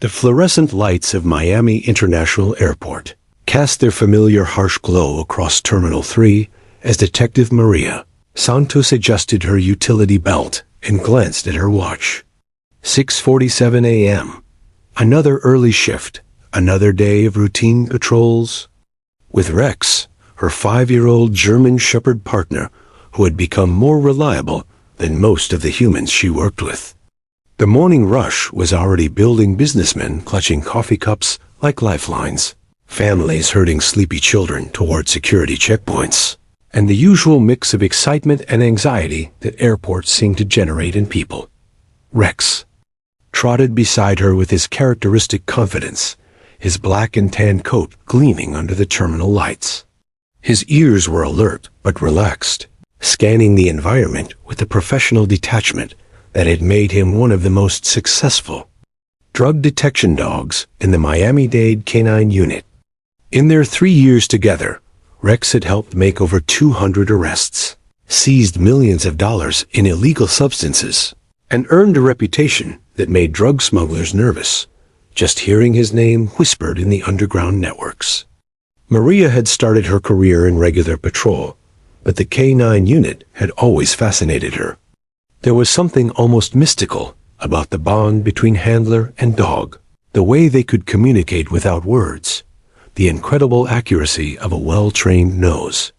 The fluorescent lights of Miami International Airport cast their familiar harsh glow across Terminal 3 as Detective Maria Santos adjusted her utility belt and glanced at her watch. 6:47 a.m. Another early shift, another day of routine patrols. With Rex, her 5-year-old German Shepherd partner, who had become more reliable than most of the humans she worked with. The morning rush was already building, businessmen clutching coffee cups like lifelines, families herding sleepy children toward security checkpoints, and the usual mix of excitement and anxiety that airports seem to generate in people. Rex trotted beside her with his characteristic confidence, his black and tan coat gleaming under the terminal lights. His ears were alert but relaxed, scanning the environment with the professional detachment that had made him one of the most successful drug detection dogs in the Miami-Dade Canine Unit. In their 3 years together, Rex had helped make over 200 arrests, seized millions of dollars in illegal substances, and earned a reputation that made drug smugglers nervous, just hearing his name whispered in the underground networks. Maria had started her career in regular patrol, but the K-9 unit had always fascinated her. There was something almost mystical about the bond between handler and dog, the way they could communicate without words, the incredible accuracy of a well-trained nose.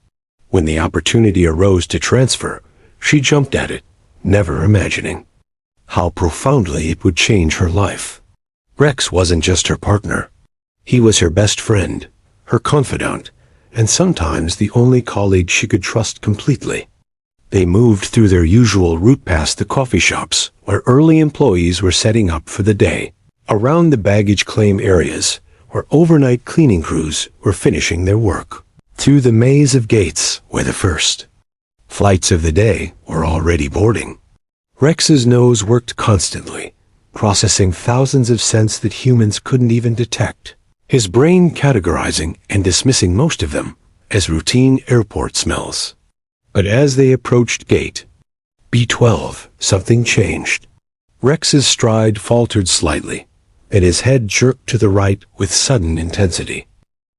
When the opportunity arose to transfer, she jumped at it, never imagining how profoundly it would change her life. Rex wasn't just her partner. He was her best friend, her confidant, and sometimes the only colleague she could trust completely. They moved through their usual route past the coffee shops, where early employees were setting up for the day, around the baggage claim areas, where overnight cleaning crews were finishing their work, through the maze of gates where the first flights of the day were already boarding. Rex's nose worked constantly, processing thousands of scents that humans couldn't even detect, his brain categorizing and dismissing most of them as routine airport smells. But as they approached gate B12, something changed. Rex's stride faltered slightly, and his head jerked to the right with sudden intensity.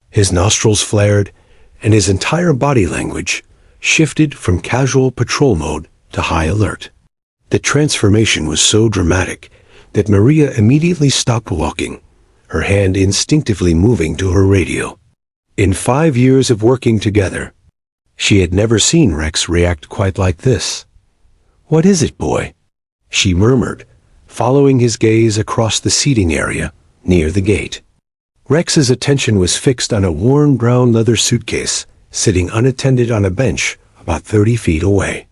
His nostrils flared, and his entire body language shifted from casual patrol mode to high alert. The transformation was so dramatic that Maria immediately stopped walking, her hand instinctively moving to her radio. In 5 years of working together, she had never seen Rex react quite like this. "What is it, boy?" she murmured, following his gaze across the seating area near the gate. Rex's attention was fixed on a worn brown leather suitcase sitting unattended on a bench about 30 feet away.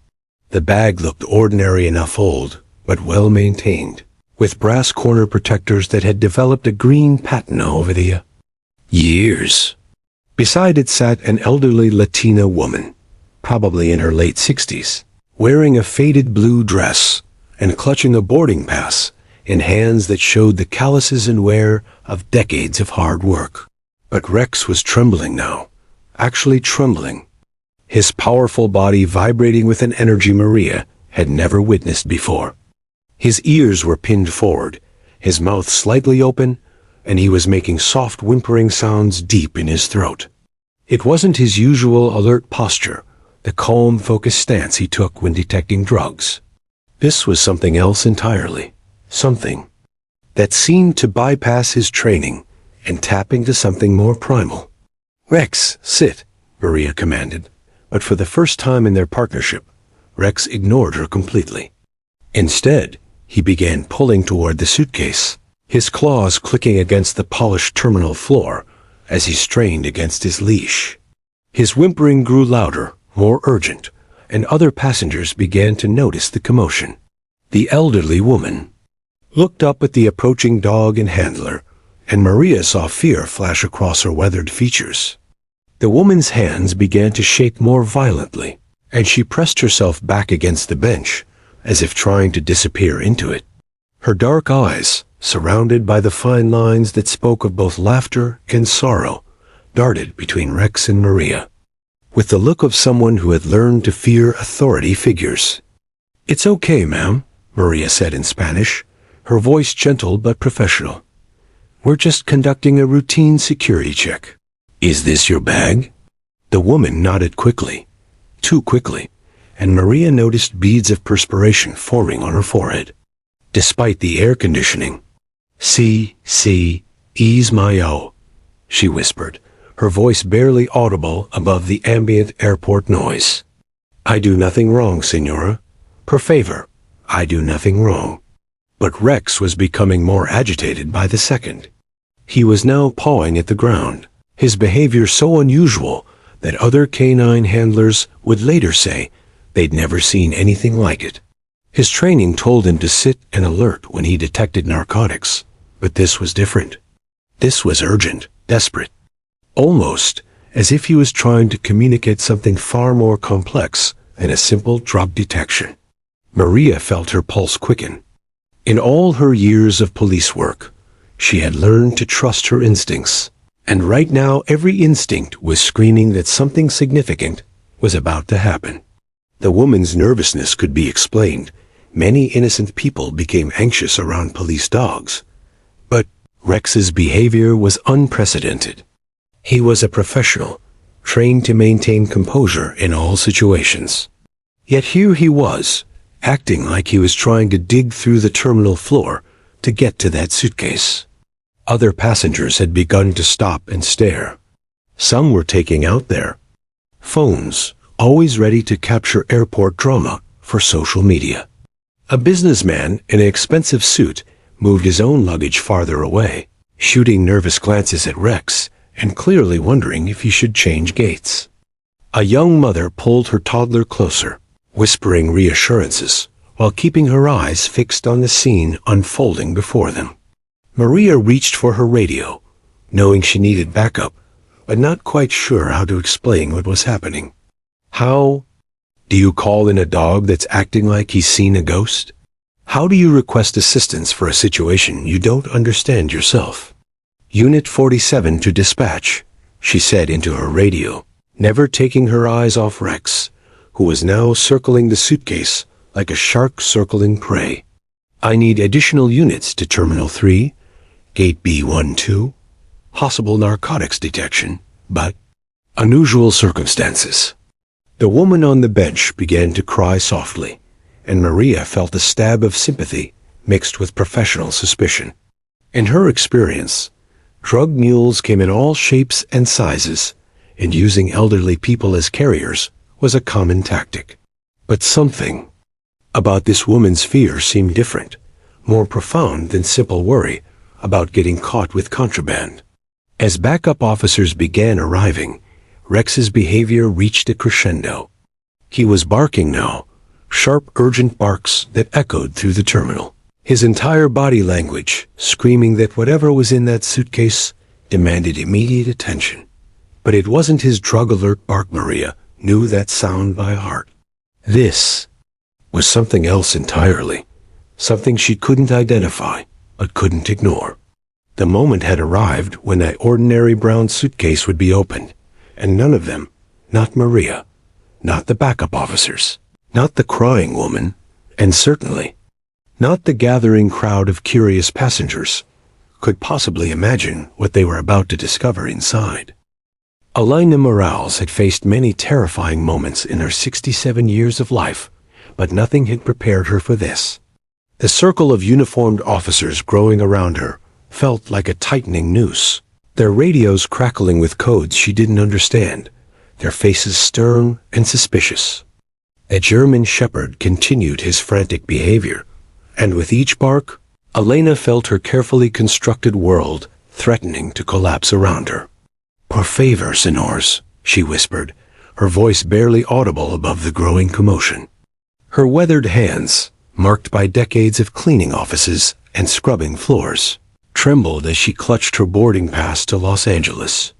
The bag looked ordinary enough old, but well-maintained, with brass corner protectors that had developed a green patina over the years. Beside it sat an elderly Latina woman, probably in her late 60s, wearing a faded blue dress and clutching a boarding pass in hands that showed the calluses and wear of decades of hard work. But Rex was trembling now, actually trembling, his powerful body vibrating with an energy Maria had never witnessed before. His ears were pinned forward, his mouth slightly open, and he was making soft whimpering sounds deep in his throat. It wasn't his usual alert posture, the calm, focused stance he took when detecting drugs. This was something else entirely, something that seemed to bypass his training and tap into something more primal. "Rex, sit," Maria commanded, but for the first time in their partnership, Rex ignored her completely. Instead, he began pulling toward the suitcase, his claws clicking against the polished terminal floor as he strained against his leash. His whimpering grew louder, more urgent, and other passengers began to notice the commotion. The elderly woman looked up at the approaching dog and handler, and Maria saw fear flash across her weathered features. The woman's hands began to shake more violently, and she pressed herself back against the bench, as if trying to disappear into it. Her dark eyes, surrounded by the fine lines that spoke of both laughter and sorrow, darted between Rex and Maria, with the look of someone who had learned to fear authority figures. "It's okay, ma'am," Maria said in Spanish, her voice gentle but professional. We're just conducting a routine security check. Is this your bag? The woman nodded quickly, too quickly, and Maria noticed beads of perspiration forming on her forehead. Despite the air conditioning, ease my o, she whispered, her voice barely audible above the ambient airport noise. I do nothing wrong, Signora. Per favor, I do nothing wrong. But Rex was becoming more agitated by the second. He was now pawing at the ground, his behavior so unusual that other canine handlers would later say they'd never seen anything like it. His training told him to sit and alert when he detected narcotics, but this was different. This was urgent, desperate. Almost as if he was trying to communicate something far more complex than a simple drug detection. Maria felt her pulse quicken. In all her years of police work, she had learned to trust her instincts, and right now every instinct was screaming that something significant was about to happen. The woman's nervousness could be explained. Many innocent people became anxious around police dogs. But Rex's behavior was unprecedented. He was a professional, trained to maintain composure in all situations. Yet here he was, acting like he was trying to dig through the terminal floor to get to that suitcase. Other passengers had begun to stop and stare. Some were taking out their phones, always ready to capture airport drama for social media. A businessman in an expensive suit moved his own luggage farther away, shooting nervous glances at Rex and clearly wondering if he should change gates. A young mother pulled her toddler closer, whispering reassurances, while keeping her eyes fixed on the scene unfolding before them. Maria reached for her radio, knowing she needed backup, but not quite sure how to explain what was happening. How do you call in a dog that's acting like he's seen a ghost? How do you request assistance for a situation you don't understand yourself? Unit 47 to dispatch, she said into her radio, never taking her eyes off Rex, who was now circling the suitcase like a shark circling prey. I need additional units to Terminal 3, Gate B12, possible narcotics detection, but unusual circumstances. The woman on the bench began to cry softly, and Maria felt a stab of sympathy mixed with professional suspicion. In her experience, drug mules came in all shapes and sizes, and using elderly people as carriers was a common tactic. But something about this woman's fear seemed different, more profound than simple worry about getting caught with contraband. As backup officers began arriving, Rex's behavior reached a crescendo. He was barking now, sharp, urgent barks that echoed through the terminal. His entire body language screaming that whatever was in that suitcase demanded immediate attention. But it wasn't his drug alert bark. Maria knew that sound by heart. This was something else entirely, something she couldn't identify, but couldn't ignore. The moment had arrived when that ordinary brown suitcase would be opened, and none of them, not Maria, not the backup officers, not the crying woman, and certainly not the gathering crowd of curious passengers, could possibly imagine what they were about to discover inside. Elena Morales had faced many terrifying moments in her 67 years of life, but nothing had prepared her for this. The circle of uniformed officers growing around her felt like a tightening noose, their radios crackling with codes she didn't understand, their faces stern and suspicious. A German shepherd continued his frantic behavior, and with each bark, Elena felt her carefully constructed world threatening to collapse around her. "Por favor, senors," she whispered, her voice barely audible above the growing commotion. Her weathered hands, marked by decades of cleaning offices and scrubbing floors, trembled as she clutched her boarding pass to Los Angeles.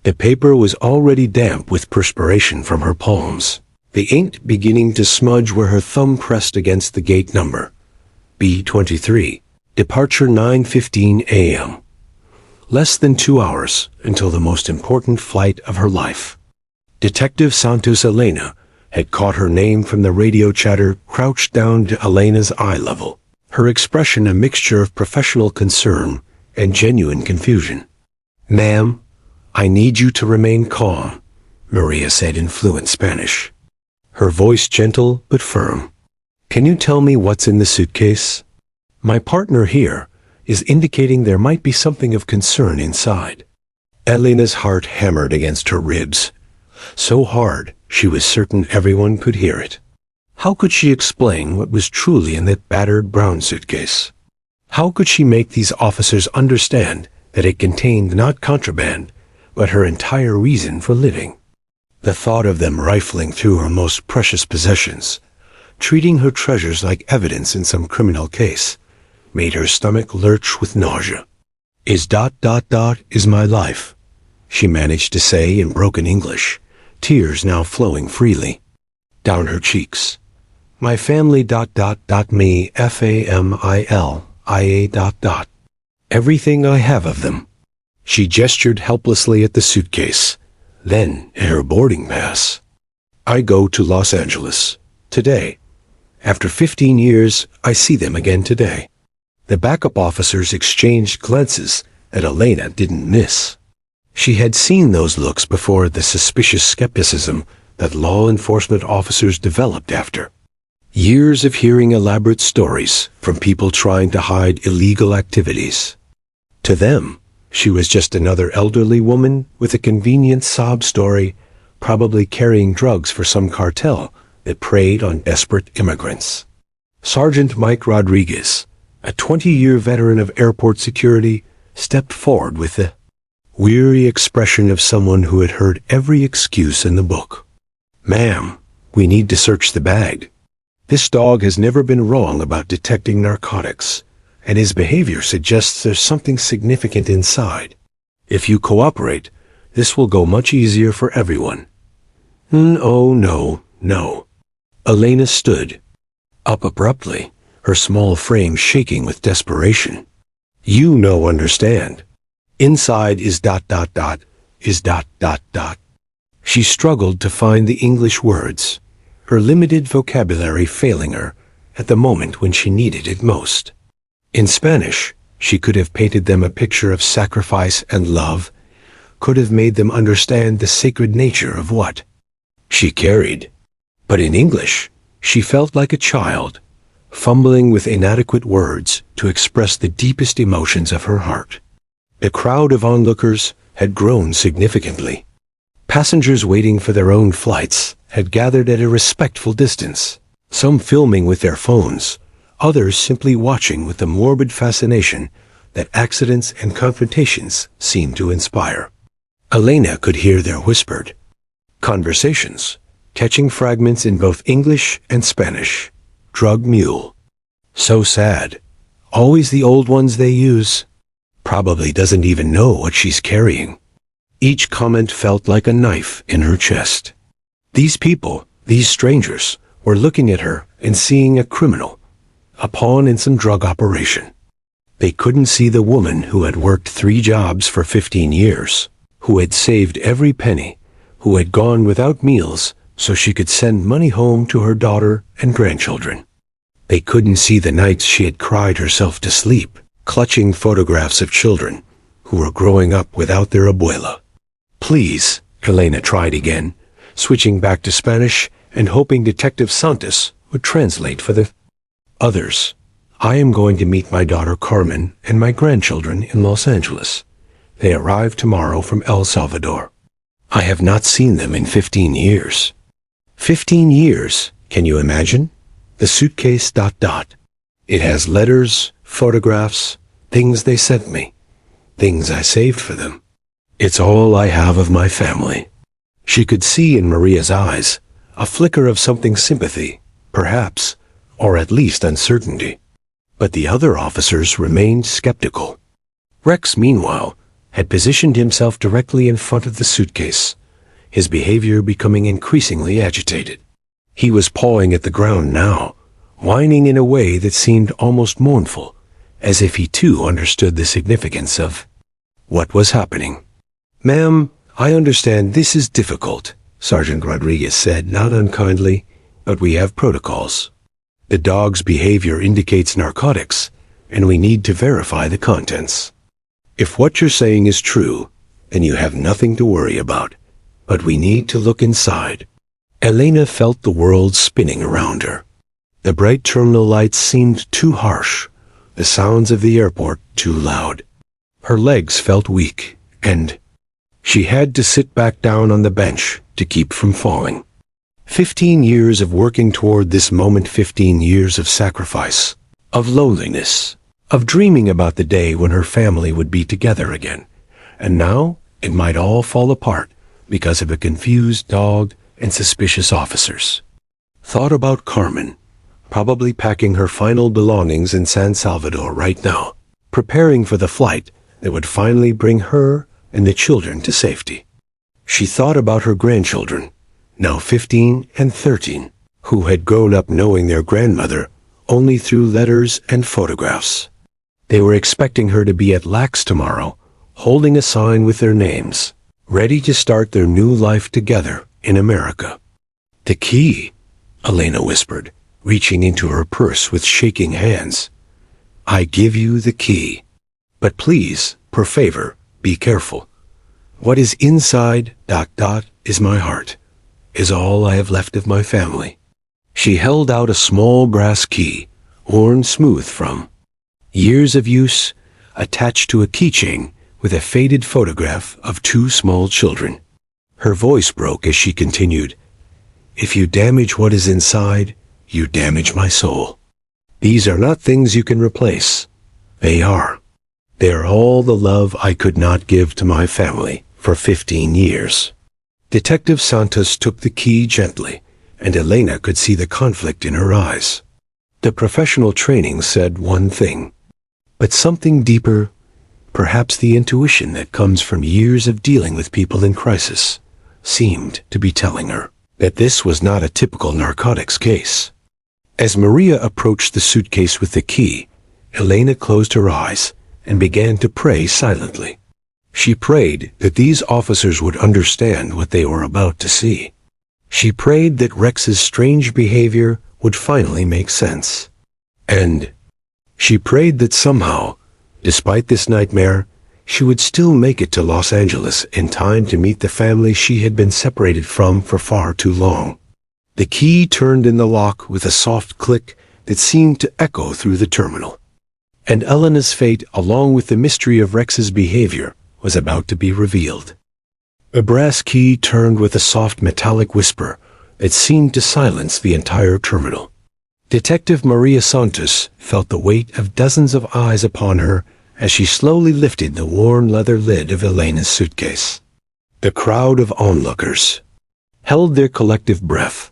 The paper was already damp with perspiration from her palms, the ink beginning to smudge where her thumb pressed against the gate number. B23, departure 9:15 a.m. Less than 2 hours until the most important flight of her life. Detective Santos Elena had caught her name from the radio chatter crouched down to Elena's eye level, her expression a mixture of professional concern and genuine confusion. "Ma'am, I need you to remain calm," Maria said in fluent Spanish, her voice gentle but firm. "Can you tell me what's in the suitcase? My partner here is indicating there might be something of concern inside." Elena's heart hammered against her ribs, so hard she was certain everyone could hear it. How could she explain what was truly in that battered brown suitcase? How could she make these officers understand that it contained not contraband, but her entire reason for living? The thought of them rifling through her most precious possessions, treating her treasures like evidence in some criminal case, made her stomach lurch with nausea. Is my life," she managed to say in broken English, tears now flowing freely down her cheeks. "My family me FAMILIA . Everything I have of them." She gestured helplessly at the suitcase, then at her boarding pass. "I go to Los Angeles today. After 15 years, I see them again today." The backup officers exchanged glances that Elena didn't miss. She had seen those looks before, the suspicious skepticism that law enforcement officers developed after years of hearing elaborate stories from people trying to hide illegal activities. To them, she was just another elderly woman with a convenient sob story, probably carrying drugs for some cartel that preyed on desperate immigrants. Sergeant Mike Rodriguez, a 20-year veteran of airport security, stepped forward with the weary expression of someone who had heard every excuse in the book. "Ma'am, we need to search the bag. This dog has never been wrong about detecting narcotics, and his behavior suggests there's something significant inside. If you cooperate, this will go much easier for everyone." "Oh, no. Elena stood up abruptly, her small frame shaking with desperation. "You no understand. Inside is ... is ... She struggled to find the English words, her limited vocabulary failing her at the moment when she needed it most. In Spanish, she could have painted them a picture of sacrifice and love, could have made them understand the sacred nature of what she carried. But in English, she felt like a child, fumbling with inadequate words to express the deepest emotions of her heart. The crowd of onlookers had grown significantly. Passengers waiting for their own flights had gathered at a respectful distance, some filming with their phones, others simply watching with the morbid fascination that accidents and confrontations seemed to inspire. Elena could hear their whispered conversations, catching fragments in both English and Spanish. "Drug mule. So sad. Always the old ones they use. Probably doesn't even know what she's carrying." Each comment felt like a knife in her chest. These people, these strangers, were looking at her and seeing a criminal, a pawn in some drug operation. They couldn't see the woman who had worked 3 jobs for 15 years, who had saved every penny, who had gone without meals so she could send money home to her daughter and grandchildren. They couldn't see the nights she had cried herself to sleep, clutching photographs of children who were growing up without their abuela. "Please," Elena tried again, switching back to Spanish and hoping Detective Santos would translate for the others. "I am going to meet my daughter Carmen and my grandchildren in Los Angeles. They arrive tomorrow from El Salvador. I have not seen them in 15 years. 15 years, can you imagine? The suitcase ... It has letters, photographs, things they sent me, things I saved for them. It's all I have of my family." She could see in Maria's eyes a flicker of something sympathy, perhaps, or at least uncertainty. But the other officers remained skeptical. Rex, meanwhile, had positioned himself directly in front of the suitcase, his behavior becoming increasingly agitated. He was pawing at the ground now, whining in a way that seemed almost mournful, as if he too understood the significance of what was happening. "Ma'am, I understand this is difficult," Sergeant Rodriguez said, not unkindly, "but we have protocols. The dog's behavior indicates narcotics, and we need to verify the contents." If what you're saying is true, then you have nothing to worry about. But we need to look inside. Elena felt the world spinning around her. The bright terminal lights seemed too harsh, the sounds of the airport too loud. Her legs felt weak, and she had to sit back down on the bench to keep from falling. 15 years of working toward this moment, 15 years of sacrifice, of loneliness, of dreaming about the day when her family would be together again. And now it might all fall apart because of a confused dog and suspicious officers. Thought about Carmen, probably packing her final belongings in San Salvador right now, preparing for the flight that would finally bring her and the children to safety. She thought about her grandchildren, now 15 and 13, who had grown up knowing their grandmother only through letters and photographs. They were expecting her to be at LAX tomorrow, holding a sign with their names, ready to start their new life together in America. "The key," Elena whispered, reaching into her purse with shaking hands. "I give you the key. But please, per favor, be careful. What is inside, ... is my heart, is all I have left of my family." She held out a small brass key, worn smooth from years of use, attached to a keychain with a faded photograph of two small children. Her voice broke as she continued, "If you damage what is inside, you damage my soul. These are not things you can replace. They are all the love I could not give to my family for 15 years. Detective Santos took the key gently, and Elena could see the conflict in her eyes. The professional training said one thing, but something deeper, perhaps the intuition that comes from years of dealing with people in crisis, seemed to be telling her that this was not a typical narcotics case. As Maria approached the suitcase with the key, Elena closed her eyes and began to pray silently. She prayed that these officers would understand what they were about to see. She prayed that Rex's strange behavior would finally make sense. And she prayed that somehow, despite this nightmare, she would still make it to Los Angeles in time to meet the family she had been separated from for far too long. The key turned in the lock with a soft click that seemed to echo through the terminal. And Elena's fate, along with the mystery of Rex's behavior, was about to be revealed. The brass key turned with a soft metallic whisper that seemed to silence the entire terminal. Detective Maria Santos felt the weight of dozens of eyes upon her as she slowly lifted the worn leather lid of Elena's suitcase. The crowd of onlookers held their collective breath.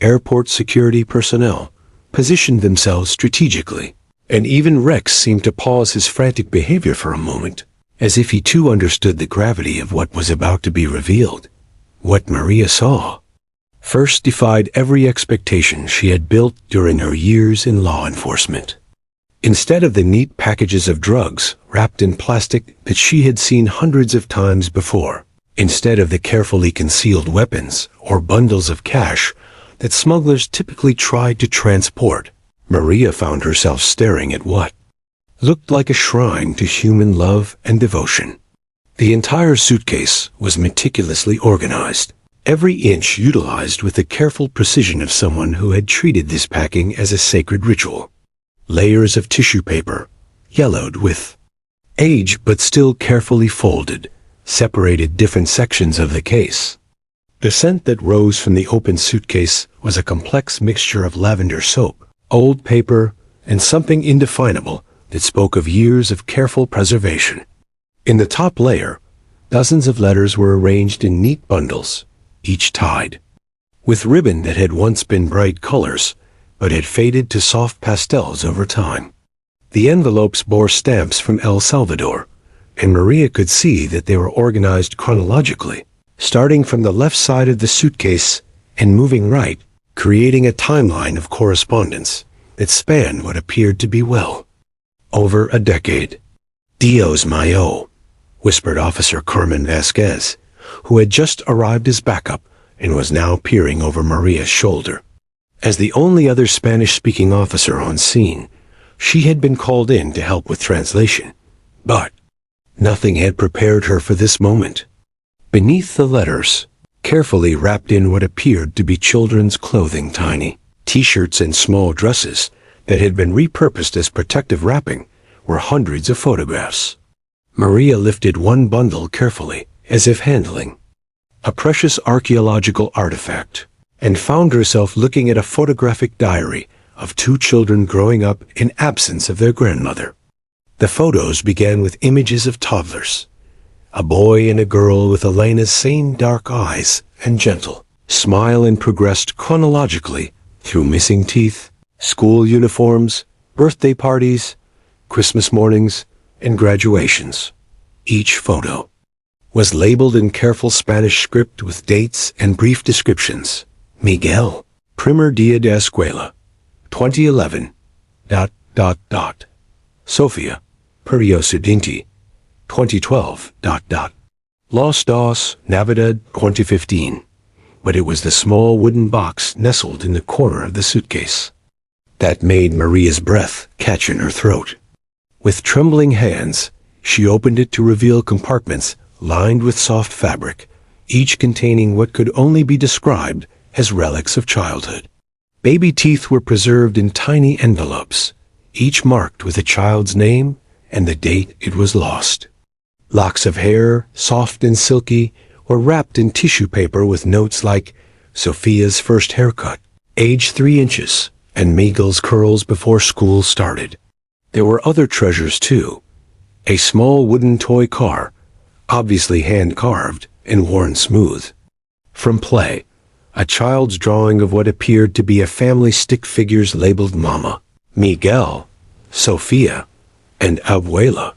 Airport security personnel positioned themselves strategically, and even Rex seemed to pause his frantic behavior for a moment, as if he too understood the gravity of what was about to be revealed. What Maria saw first defied every expectation she had built during her years in law enforcement. Instead of the neat packages of drugs wrapped in plastic that she had seen hundreds of times before, instead of the carefully concealed weapons or bundles of cash that smugglers typically tried to transport, Maria found herself staring at what looked like a shrine to human love and devotion. The entire suitcase was meticulously organized, every inch utilized with the careful precision of someone who had treated this packing as a sacred ritual. Layers of tissue paper, yellowed with age but still carefully folded, separated different sections of the case. The scent that rose from the open suitcase was a complex mixture of lavender soap, old paper, and something indefinable that spoke of years of careful preservation. In the top layer, dozens of letters were arranged in neat bundles, each tied with ribbon that had once been bright colors, but had faded to soft pastels over time. The envelopes bore stamps from El Salvador, and Maria could see that they were organized chronologically, starting from the left side of the suitcase and moving right, creating a timeline of correspondence that spanned what appeared to be over a decade. "Dios mío," whispered Officer Carmen Vasquez, who had just arrived as backup and was now peering over Maria's shoulder. As the only other Spanish-speaking officer on scene, she had been called in to help with translation. But Nothing had prepared her for this moment. Beneath the letters, carefully wrapped in what appeared to be children's clothing, tiny t-shirts and small dresses that had been repurposed as protective wrapping, were hundreds of photographs. Maria lifted one bundle carefully, as if handling a precious archaeological artifact, and found herself looking at a photographic diary of two children growing up in absence of their grandmother. The photos began with images of toddlers, a boy and a girl with Elena's same dark eyes and gentle smile, and progressed chronologically through missing teeth, school uniforms, birthday parties, Christmas mornings, and graduations. Each photo was labeled in careful Spanish script with dates and brief descriptions. Miguel, primer día de escuela, 2011, ... Sofia, periodo siguiente, 2012, ... Los dos, Navidad, 2015. But it was the small wooden box nestled in the corner of the suitcase that made Maria's breath catch in her throat. With trembling hands, she opened it to reveal compartments lined with soft fabric, each containing what could only be described as relics of childhood. Baby teeth were preserved in tiny envelopes, each marked with a child's name and the date it was lost. Locks of hair, soft and silky, were wrapped in tissue paper with notes like Sophia's first haircut, age 3 inches, and Miguel's curls before school started. There were other treasures too. A small wooden toy car, obviously hand-carved and worn smooth from play. A child's drawing of what appeared to be a family stick figures labeled Mama, Miguel, Sofia, and Abuela,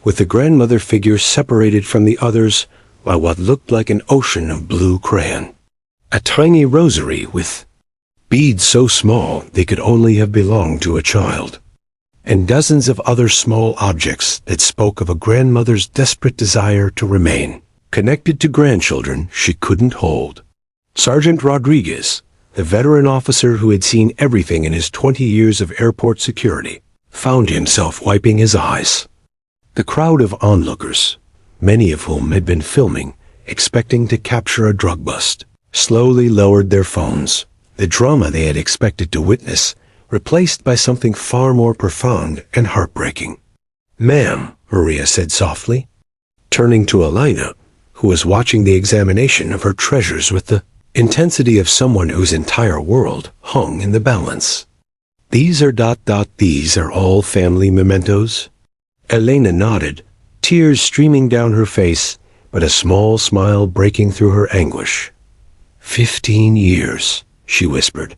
with the grandmother figures separated from the others by what looked like an ocean of blue crayon. A tiny rosary with beads so small they could only have belonged to a child, and dozens of other small objects that spoke of a grandmother's desperate desire to remain connected to grandchildren she couldn't hold. Sergeant Rodriguez, the veteran officer who had seen everything in his 20 years of airport security, found himself wiping his eyes. The crowd of onlookers, many of whom had been filming, expecting to capture a drug bust, slowly lowered their phones, the drama they had expected to witness replaced by something far more profound and heartbreaking. "Ma'am," Maria said softly, turning to Elena, who was watching the examination of her treasures with the intensity of someone whose entire world hung in the balance. "These are ... these are all family mementos?" Elena nodded, tears streaming down her face, but a small smile breaking through her anguish. 15 years, she whispered.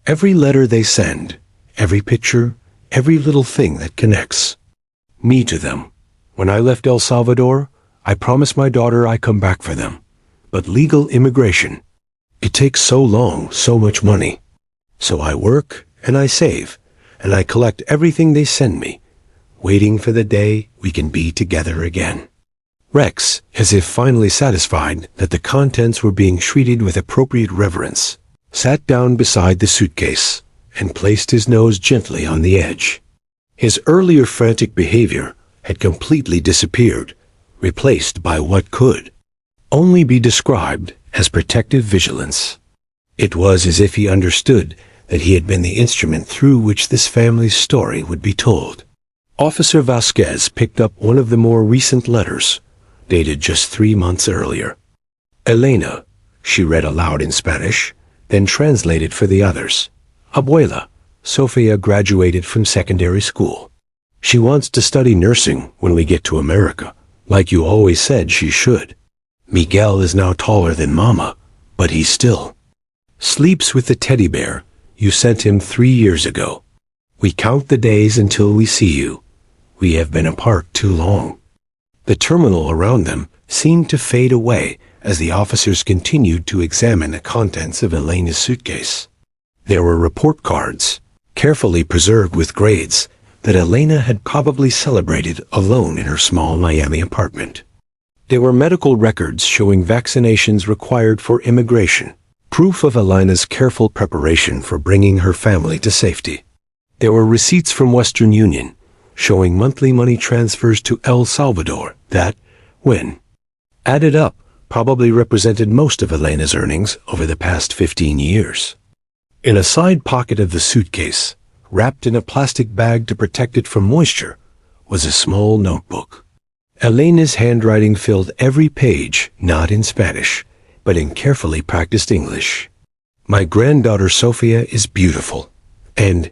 Every letter they send, every picture, every little thing that connects me to them. When I left El Salvador, I promised my daughter I'd come back for them. But legal immigration, it takes so long, so much money. So I work, and I save, and I collect everything they send me, waiting for the day we can be together again." Rex, as if finally satisfied that the contents were being treated with appropriate reverence, sat down beside the suitcase and placed his nose gently on the edge. His earlier frantic behavior had completely disappeared, replaced by what could only be described as protective vigilance. It was as if he understood that he had been the instrument through which this family's story would be told. Officer Vasquez picked up one of the more recent letters, dated just 3 months earlier. "Elena," she read aloud in Spanish, then translated for the others. "Abuela, Sofia graduated from secondary school. She wants to study nursing when we get to America, like you always said she should. Miguel is now taller than Mama, but he still sleeps with the teddy bear you sent him 3 years ago. We count the days until we see you. We have been apart too long." The terminal around them seemed to fade away as the officers continued to examine the contents of Elena's suitcase. There were report cards, carefully preserved with grades, that Elena had probably celebrated alone in her small Miami apartment. There were medical records showing vaccinations required for immigration, proof of Elena's careful preparation for bringing her family to safety. There were receipts from Western Union, showing monthly money transfers to El Salvador that, when added up, probably represented most of Elena's earnings over the past 15 years. In a side pocket of the suitcase, wrapped in a plastic bag to protect it from moisture, was a small notebook. Elena's handwriting filled every page, not in Spanish, but in carefully practiced English. My granddaughter Sophia is beautiful and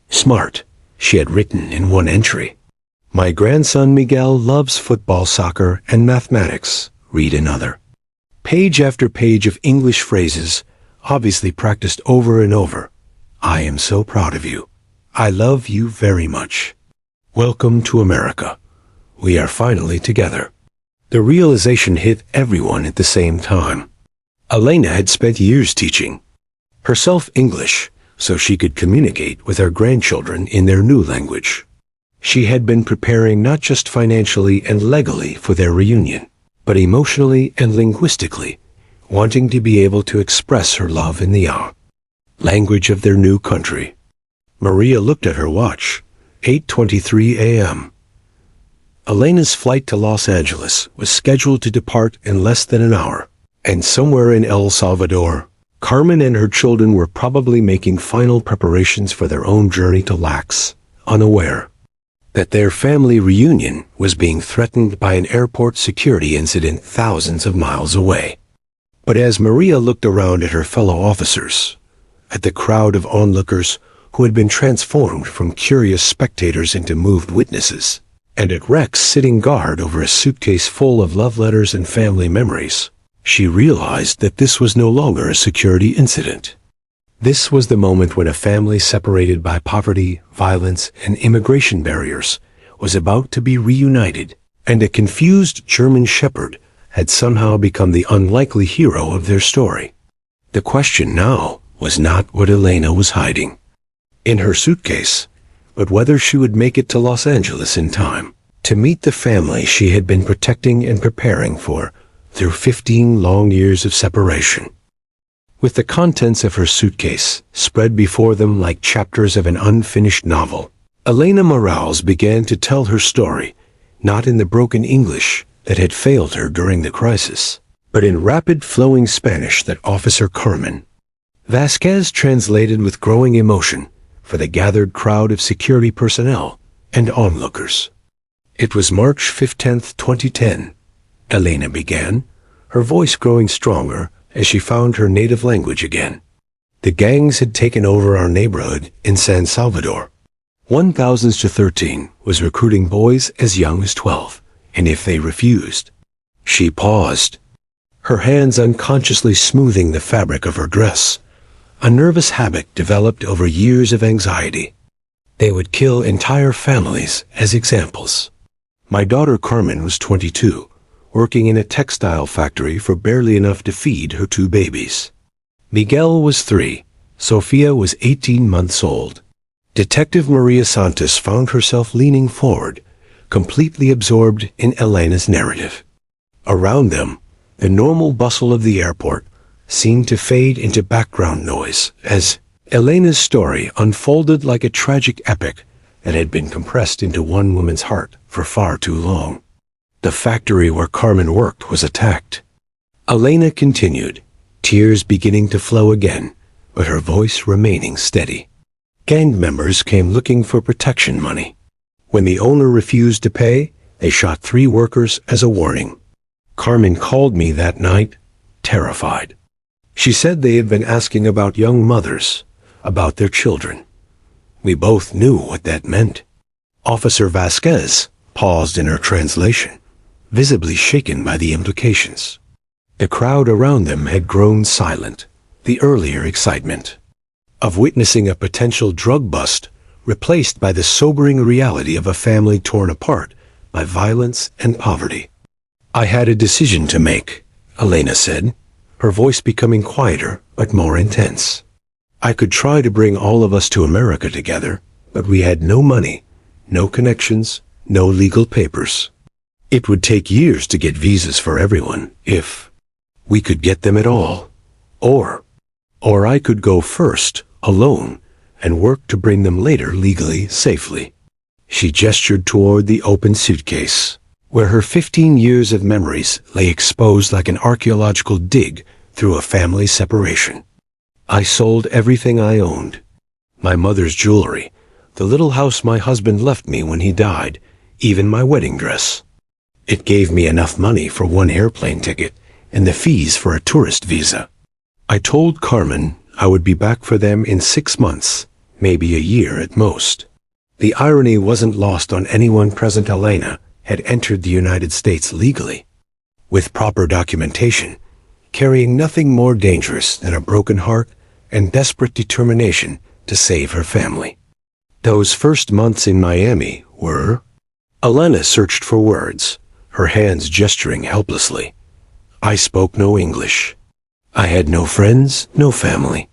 smart, she had written in one entry. My grandson Miguel loves football, soccer, and mathematics, read another. Page after page of English phrases, obviously practiced over and over. I am so proud of you. I love you very much. Welcome to America. We are finally together. The realization hit everyone at the same time. Elena had spent years teaching herself English so she could communicate with her grandchildren in their new language. She had been preparing not just financially and legally for their reunion, but emotionally and linguistically, wanting to be able to express her love in the language of their new country. Maria looked at her watch. 8:23 a.m. Elena's flight to Los Angeles was scheduled to depart in less than an hour, and somewhere in El Salvador, Carmen and her children were probably making final preparations for their own journey to Lax, unaware that their family reunion was being threatened by an airport security incident thousands of miles away. But as Maria looked around at her fellow officers, at the crowd of onlookers who had been transformed from curious spectators into moved witnesses, and at Rex sitting guard over a suitcase full of love letters and family memories, she realized that this was no longer a security incident. This was the moment when a family separated by poverty, violence, and immigration barriers was about to be reunited, and a confused German shepherd had somehow become the unlikely hero of their story. The question now was not what Elena was hiding in her suitcase, but whether she would make it to Los Angeles in time to meet the family she had been protecting and preparing for through 15 long years of separation. With the contents of her suitcase spread before them like chapters of an unfinished novel, Elena Morales began to tell her story, not in the broken English that had failed her during the crisis, but in rapid flowing Spanish that Officer Carmen Vasquez translated with growing emotion for the gathered crowd of security personnel and onlookers. It was March 15, 2010, Elena began, her voice growing stronger as she found her native language again. The gangs had taken over our neighborhood in San Salvador. 1013 was recruiting boys as young as 12, and if they refused, she paused, her hands unconsciously smoothing the fabric of her dress, a nervous habit developed over years of anxiety. They would kill entire families as examples. My daughter Carmen was 22, working in a textile factory for barely enough to feed her 2 babies. Miguel was 3. Sophia was 18 months old. Detective Maria Santos found herself leaning forward, completely absorbed in Elena's narrative. Around them, the normal bustle of the airport seemed to fade into background noise as Elena's story unfolded like a tragic epic that had been compressed into one woman's heart for far too long. The factory where Carmen worked was attacked. Elena continued, tears beginning to flow again, but her voice remaining steady. Gang members came looking for protection money. When the owner refused to pay, they shot 3 workers as a warning. Carmen called me that night, terrified. She said they had been asking about young mothers, about their children. We both knew what that meant. Officer Vasquez paused in her translation, visibly shaken by the implications. The crowd around them had grown silent, the earlier excitement of witnessing a potential drug bust replaced by the sobering reality of a family torn apart by violence and poverty. I had a decision to make, Elena said, her voice becoming quieter but more intense. I could try to bring all of us to America together, but we had no money, no connections, no legal papers. It would take years to get visas for everyone, if we could get them at all. Or I could go first, alone, and work to bring them later legally, safely. She gestured toward the open suitcase, where her 15 years of memories lay exposed like an archaeological dig through a family separation. I sold everything I owned. My mother's jewelry, the little house my husband left me when he died, even my wedding dress. It gave me enough money for one airplane ticket and the fees for a tourist visa. I told Carmen I would be back for them in 6 months, maybe a year at most. The irony wasn't lost on anyone present. Elena had entered the United States legally, with proper documentation, carrying nothing more dangerous than a broken heart and desperate determination to save her family. Those first months in Miami were... Elena searched for words, her hands gesturing helplessly. I spoke no English. I had no friends, no family.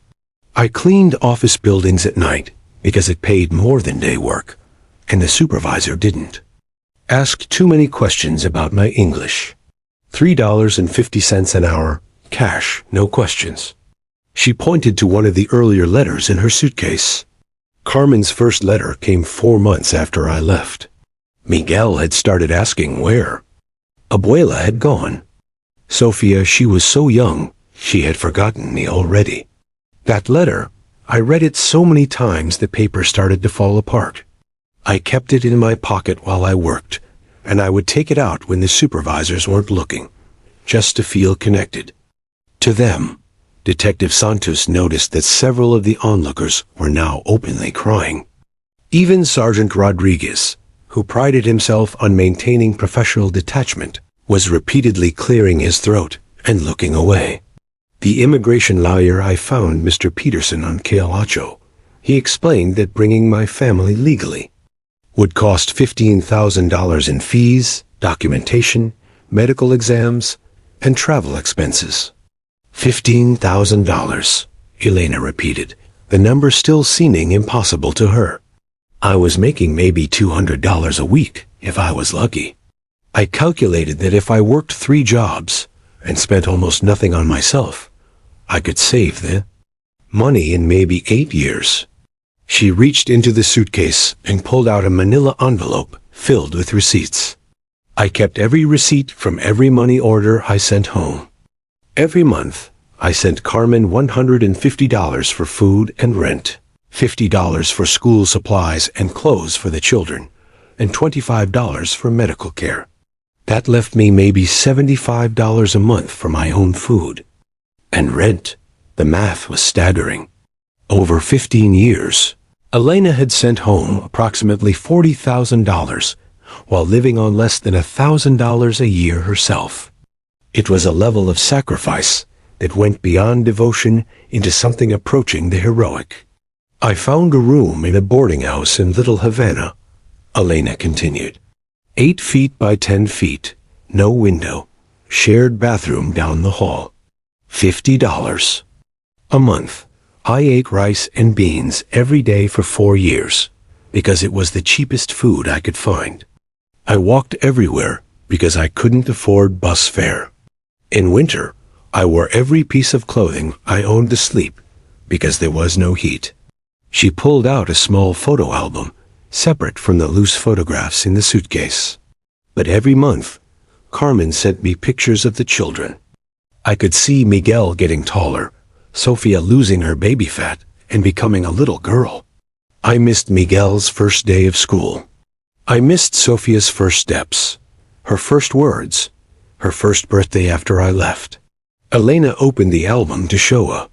I cleaned office buildings at night because it paid more than day work, and the supervisor didn't. Asked too many questions about my English. $3.50 an hour, cash, no questions. She pointed to one of the earlier letters in her suitcase. Carmen's first letter came 4 months after I left. Miguel had started asking where. Abuela had gone. Sofia, she was so young, she had forgotten me already. That letter, I read it so many times the paper started to fall apart. I kept it in my pocket while I worked, and I would take it out when the supervisors weren't looking, just to feel connected. To them, Detective Santos noticed that several of the onlookers were now openly crying. Even Sergeant Rodriguez, who prided himself on maintaining professional detachment, was repeatedly clearing his throat and looking away. The immigration lawyer I found, Mr. Peterson on Calacho, he explained that bringing my family legally would cost $15,000 in fees, documentation, medical exams, and travel expenses. $15,000, Elena repeated, the number still seeming impossible to her. I was making maybe $200 a week if I was lucky. I calculated that if I worked 3 jobs and spent almost nothing on myself, I could save the money in maybe 8 years. She reached into the suitcase and pulled out a manila envelope filled with receipts. I kept every receipt from every money order I sent home. Every month, I sent Carmen $150 for food and rent, $50 for school supplies and clothes for the children, and $25 for medical care. That left me maybe $75 a month for my own food. And rent, the math was staggering. Over 15 years, Elena had sent home approximately $40,000 while living on less than $1,000 a year herself. It was a level of sacrifice that went beyond devotion into something approaching the heroic. I found a room in a boarding house in Little Havana, Elena continued. 8 feet by 10 feet, no window, shared bathroom down the hall. $50 a month. I ate rice and beans every day for 4 years because it was the cheapest food I could find. I walked everywhere because I couldn't afford bus fare. In winter, I wore every piece of clothing I owned to sleep because there was no heat. She pulled out a small photo album, separate from the loose photographs in the suitcase. But every month, Carmen sent me pictures of the children. I could see Miguel getting taller, Sofia losing her baby fat and becoming a little girl. I missed Miguel's first day of school. I missed Sofia's first steps, her first words, her first birthday after I left. Elena opened the album to show a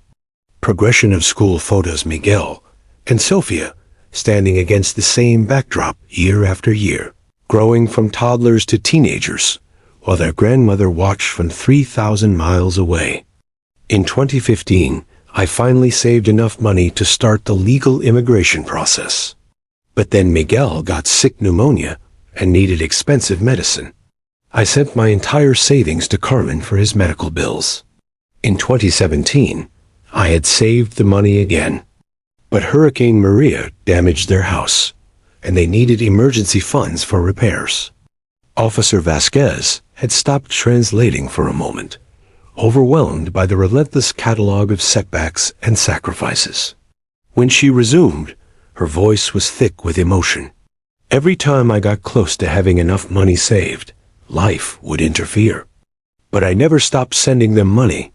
progression of school photos. Miguel and Sofia standing against the same backdrop year after year, growing from toddlers to teenagers, while their grandmother watched from 3,000 miles away. In 2015, I finally saved enough money to start the legal immigration process. But then Miguel got sick pneumonia and needed expensive medicine. I sent my entire savings to Carmen for his medical bills. In 2017, I had saved the money again. But Hurricane Maria damaged their house, and they needed emergency funds for repairs. Officer Vasquez had stopped translating for a moment, overwhelmed by the relentless catalog of setbacks and sacrifices. When she resumed, her voice was thick with emotion. Every time I got close to having enough money saved, life would interfere. But I never stopped sending them money,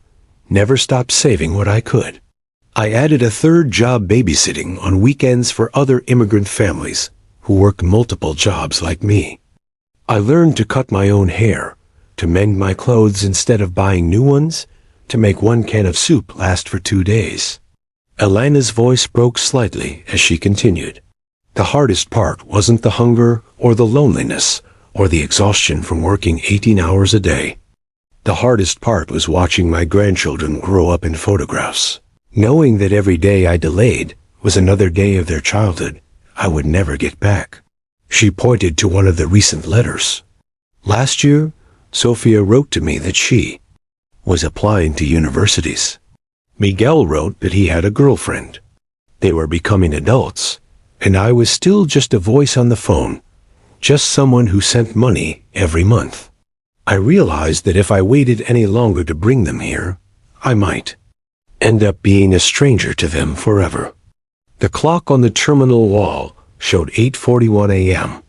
never stopped saving what I could. I added a third job babysitting on weekends for other immigrant families who worked multiple jobs like me. I learned to cut my own hair, to mend my clothes instead of buying new ones, to make one can of soup last for 2 days. Elena's voice broke slightly as she continued. The hardest part wasn't the hunger or the loneliness or the exhaustion from working 18 hours a day. The hardest part was watching my grandchildren grow up in photographs, knowing that every day I delayed was another day of their childhood I would never get back. She pointed to one of the recent letters. Last year, Sophia wrote to me that she was applying to universities. Miguel wrote that he had a girlfriend. They were becoming adults, and I was still just a voice on the phone, just someone who sent money every month. I realized that if I waited any longer to bring them here, I might end up being a stranger to them forever. The clock on the terminal wall showed 8:41 a.m.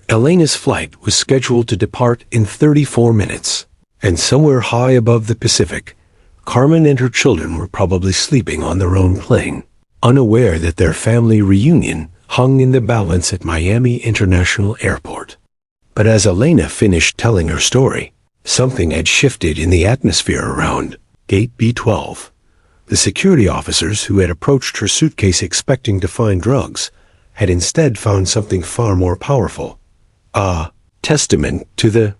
Elena's flight was scheduled to depart in 34 minutes, and somewhere high above the Pacific, Carmen and her children were probably sleeping on their own plane, unaware that their family reunion hung in the balance at Miami International Airport. But as Elena finished telling her story, something had shifted in the atmosphere around Gate B12. The security officers who had approached her suitcase expecting to find drugs had instead found something far more powerful. A testament to the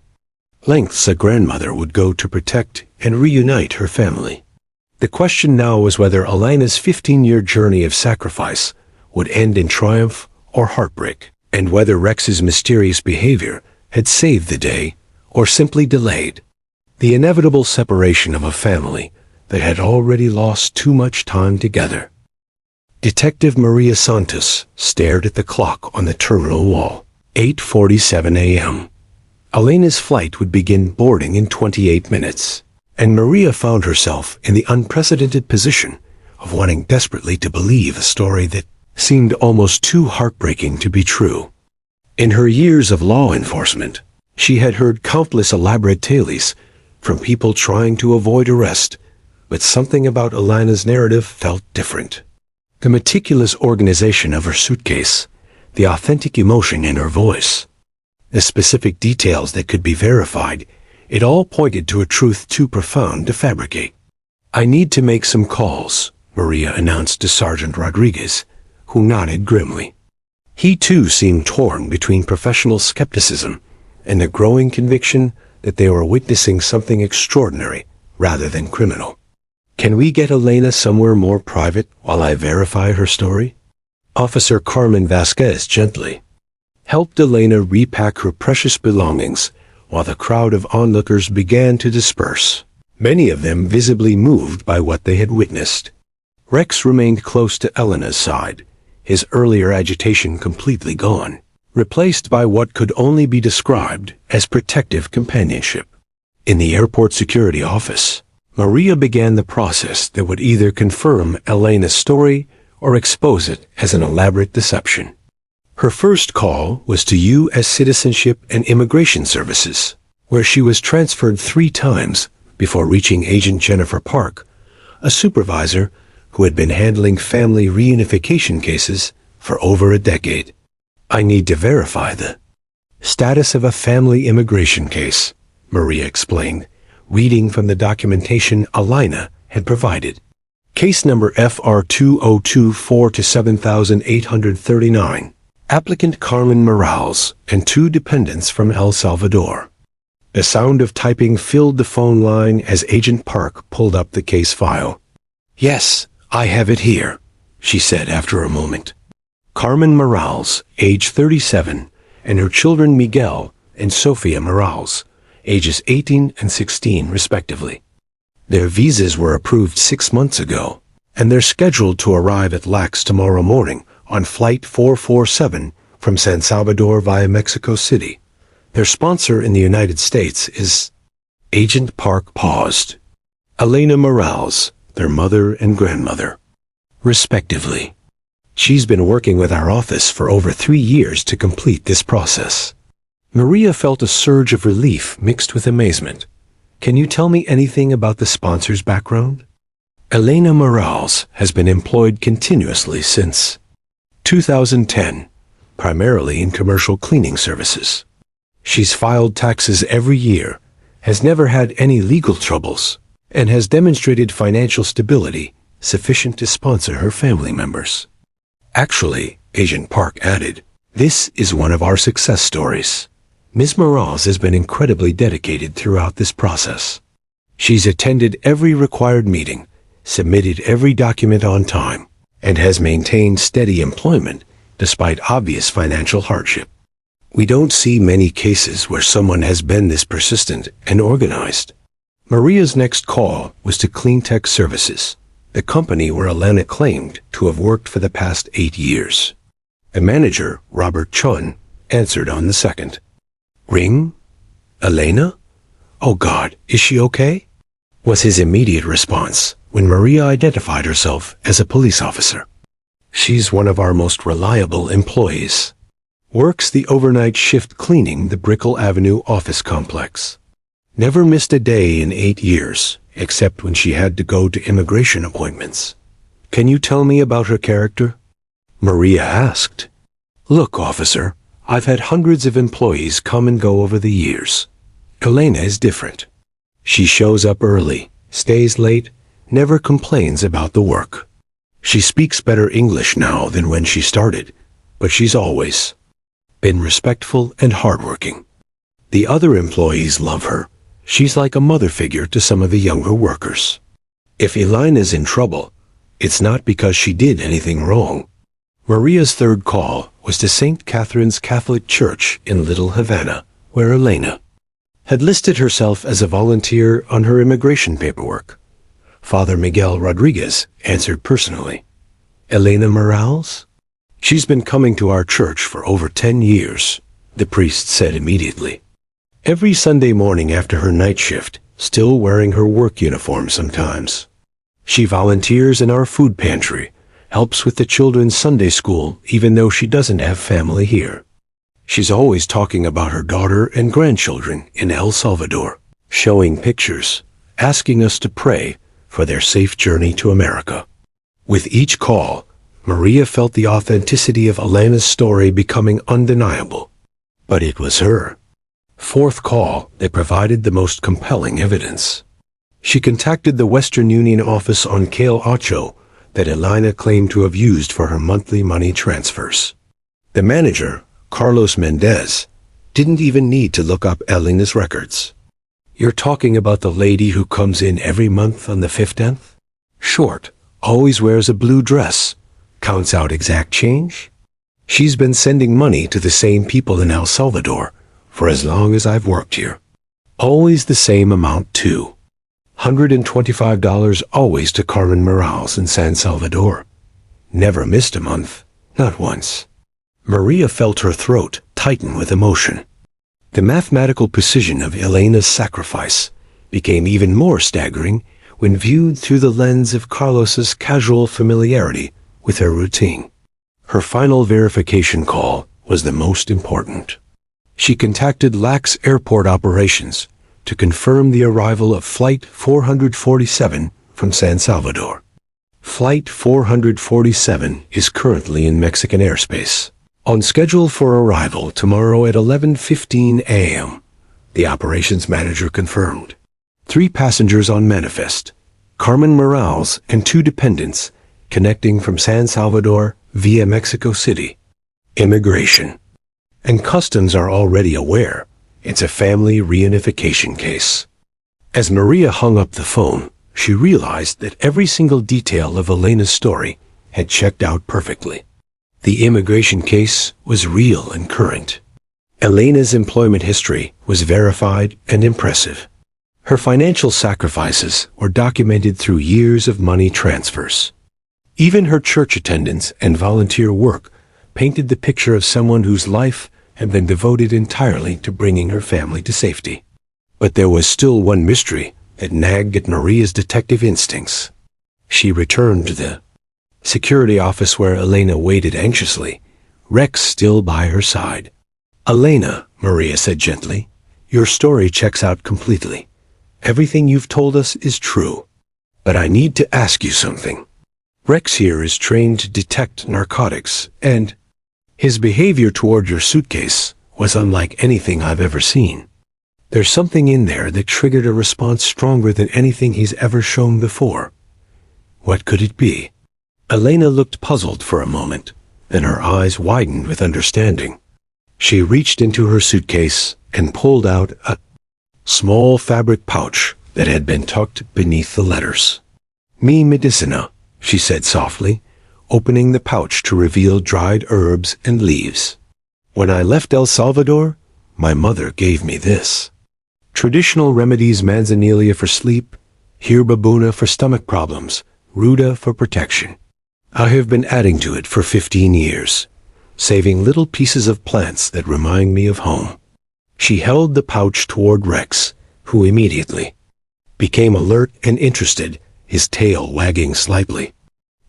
lengths a grandmother would go to protect and reunite her family. The question now was whether Elena's 15-year journey of sacrifice would end in triumph or heartbreak, and whether Rex's mysterious behavior had saved the day or simply delayed the inevitable separation of a family that had already lost too much time together. Detective Maria Santos stared at the clock on the terminal wall. 8:47 a.m. Elena's flight would begin boarding in 28 minutes, and Maria found herself in the unprecedented position of wanting desperately to believe a story that seemed almost too heartbreaking to be true. In her years of law enforcement, she had heard countless elaborate tales from people trying to avoid arrest, but something about Elena's narrative felt different. The meticulous organization of her suitcase, the authentic emotion in her voice, the specific details that could be verified, it all pointed to a truth too profound to fabricate. "I need to make some calls," Maria announced to Sergeant Rodriguez, who nodded grimly. He too seemed torn between professional skepticism and the growing conviction that they were witnessing something extraordinary rather than criminal. "Can we get Elena somewhere more private while I verify her story?" Officer Carmen Vasquez gently helped Elena repack her precious belongings while the crowd of onlookers began to disperse, many of them visibly moved by what they had witnessed. Rex remained close to Elena's side, his earlier agitation completely gone, replaced by what could only be described as protective companionship. In the airport security office, Maria began the process that would either confirm Elena's story or expose it as an elaborate deception. Her first call was to U.S. Citizenship and Immigration Services, where she was transferred 3 times before reaching Agent Jennifer Park, a supervisor who had been handling family reunification cases for over a decade. "I need to verify the status of a family immigration case," Maria explained, reading from the documentation Elena had provided. "Case number FR 2024-7839. Applicant Carmen Morales and 2 dependents from El Salvador." The sound of typing filled the phone line as Agent Park pulled up the case file. "Yes, I have it here," she said after a moment. Carmen Morales, age 37, and her children Miguel and Sofia Morales, ages 18 and 16 respectively. Their visas were approved 6 months ago, and they're scheduled to arrive at LAX tomorrow morning on Flight 447 from San Salvador via Mexico City. Their sponsor in the United States is... Agent Park paused. "Elena Morales, their mother and grandmother, respectively." She's been working with our office for over 3 years to complete this process. Maria felt a surge of relief mixed with amazement. Can you tell me anything about the sponsor's background? Elena Morales has been employed continuously since 2010, primarily in commercial cleaning services. She's filed taxes every year, has never had any legal troubles, and has demonstrated financial stability sufficient to sponsor her family members. Actually, Agent Park added, this is one of our success stories. Ms. Morales has been incredibly dedicated throughout this process. She's attended every required meeting, submitted every document on time, and has maintained steady employment despite obvious financial hardship. We don't see many cases where someone has been this persistent and organized. Maria's next call was to Cleantech Services, the company where Elena claimed to have worked for the past 8 years. A manager, Robert Chun, answered on the second. Ring? Elena? Oh God, is she okay? Was his immediate response when Maria identified herself as a police officer. She's one of our most reliable employees. Works the overnight shift cleaning the Brickell Avenue office complex. Never missed a day in 8 years, except when she had to go to immigration appointments. Can you tell me about her character? Maria asked. Look, officer, I've had hundreds of employees come and go over the years. Elena is different. She shows up early, stays late, never complains about the work. She speaks better English now than when she started, but she's always been respectful and hardworking. The other employees love her. She's like a mother figure to some of the younger workers. If Elena's in trouble, it's not because she did anything wrong. Maria's third call was to St. Catherine's Catholic Church in Little Havana, where Elena had listed herself as a volunteer on her immigration paperwork. Father Miguel Rodriguez answered personally. Elena Morales? She's been coming to our church for over 10 years, the priest said immediately. Every Sunday morning after her night shift, still wearing her work uniform sometimes. She volunteers in our food pantry, helps with the children's Sunday school even though she doesn't have family here. She's always talking about her daughter and grandchildren in El Salvador, showing pictures, asking us to pray for their safe journey to America. With each call, Maria felt the authenticity of Elena's story becoming undeniable. But it was her fourth call that provided the most compelling evidence. She contacted the Western Union office on Cale Ocho that Elena claimed to have used for her monthly money transfers. The manager, Carlos Mendez, didn't even need to look up Elena's records. You're talking about the lady who comes in every month on the 15th? Short, always wears a blue dress, counts out exact change? She's been sending money to the same people in El Salvador for as long as I've worked here. Always the same amount too. $125 always to Carmen Morales in San Salvador. Never missed a month, not once. Maria felt her throat tighten with emotion. The mathematical precision of Elena's sacrifice became even more staggering when viewed through the lens of Carlos's casual familiarity with her routine. Her final verification call was the most important. She contacted LAX Airport Operations to confirm the arrival of Flight 447 from San Salvador. Flight 447 is currently in Mexican airspace, on schedule for arrival tomorrow at 11:15 a.m., the operations manager confirmed. 3 passengers on manifest, Carmen Morales and 2 dependents, connecting from San Salvador via Mexico City. Immigration and Customs are already aware it's a family reunification case. As Maria hung up the phone, she realized that every single detail of Elena's story had checked out perfectly. The immigration case was real and current. Elena's employment history was verified and impressive. Her financial sacrifices were documented through years of money transfers. Even her church attendance and volunteer work painted the picture of someone whose life had been devoted entirely to bringing her family to safety. But there was still one mystery that nagged at Maria's detective instincts. She returned to the security office where Elena waited anxiously, Rex still by her side. "Elena," Maria said gently, "your story checks out completely. Everything you've told us is true. But I need to ask you something. Rex here is trained to detect narcotics, and his behavior toward your suitcase was unlike anything I've ever seen. There's something in there that triggered a response stronger than anything he's ever shown before. What could it be?" Elena looked puzzled for a moment, and her eyes widened with understanding. She reached into her suitcase and pulled out a small fabric pouch that had been tucked beneath the letters. "Mi medicina," she said softly, opening the pouch to reveal dried herbs and leaves. "When I left El Salvador, my mother gave me this. Traditional remedies: manzanilla for sleep, hierbabuna for stomach problems, ruda for protection. I have been adding to it for 15 years, saving little pieces of plants that remind me of home." She held the pouch toward Rex, who immediately became alert and interested, his tail wagging slightly.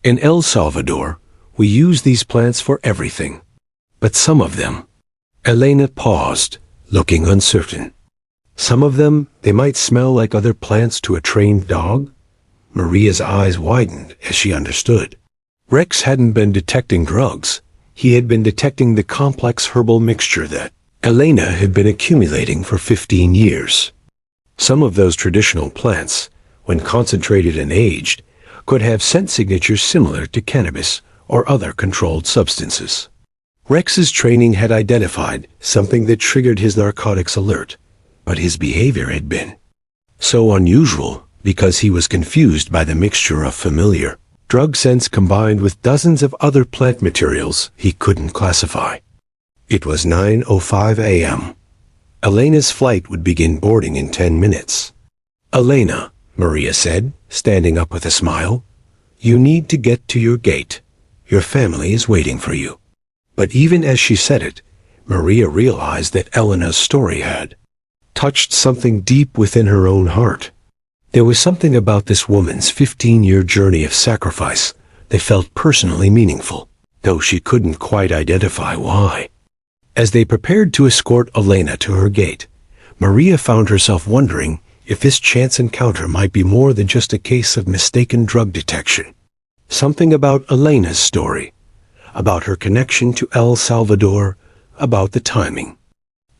"In El Salvador, we use these plants for everything. But some of them—" Elena paused, looking uncertain. "Some of them, they might smell like other plants to a trained dog?" Maria's eyes widened as she understood. Rex hadn't been detecting drugs. He had been detecting the complex herbal mixture that Elena had been accumulating for 15 years. Some of those traditional plants, when concentrated and aged, could have scent signatures similar to cannabis or other controlled substances. Rex's training had identified something that triggered his narcotics alert, but his behavior had been so unusual because he was confused by the mixture of familiar drug scents combined with dozens of other plant materials he couldn't classify. It was 9:05 a.m. Elena's flight would begin boarding in 10 minutes. "Elena," Maria said, standing up with a smile, "you need to get to your gate. Your family is waiting for you." But even as she said it, Maria realized that Elena's story had touched something deep within her own heart. There was something about this woman's 15-year journey of sacrifice that felt personally meaningful, though she couldn't quite identify why. As they prepared to escort Elena to her gate, Maria found herself wondering if this chance encounter might be more than just a case of mistaken drug detection. Something about Elena's story, about her connection to El Salvador, about the timing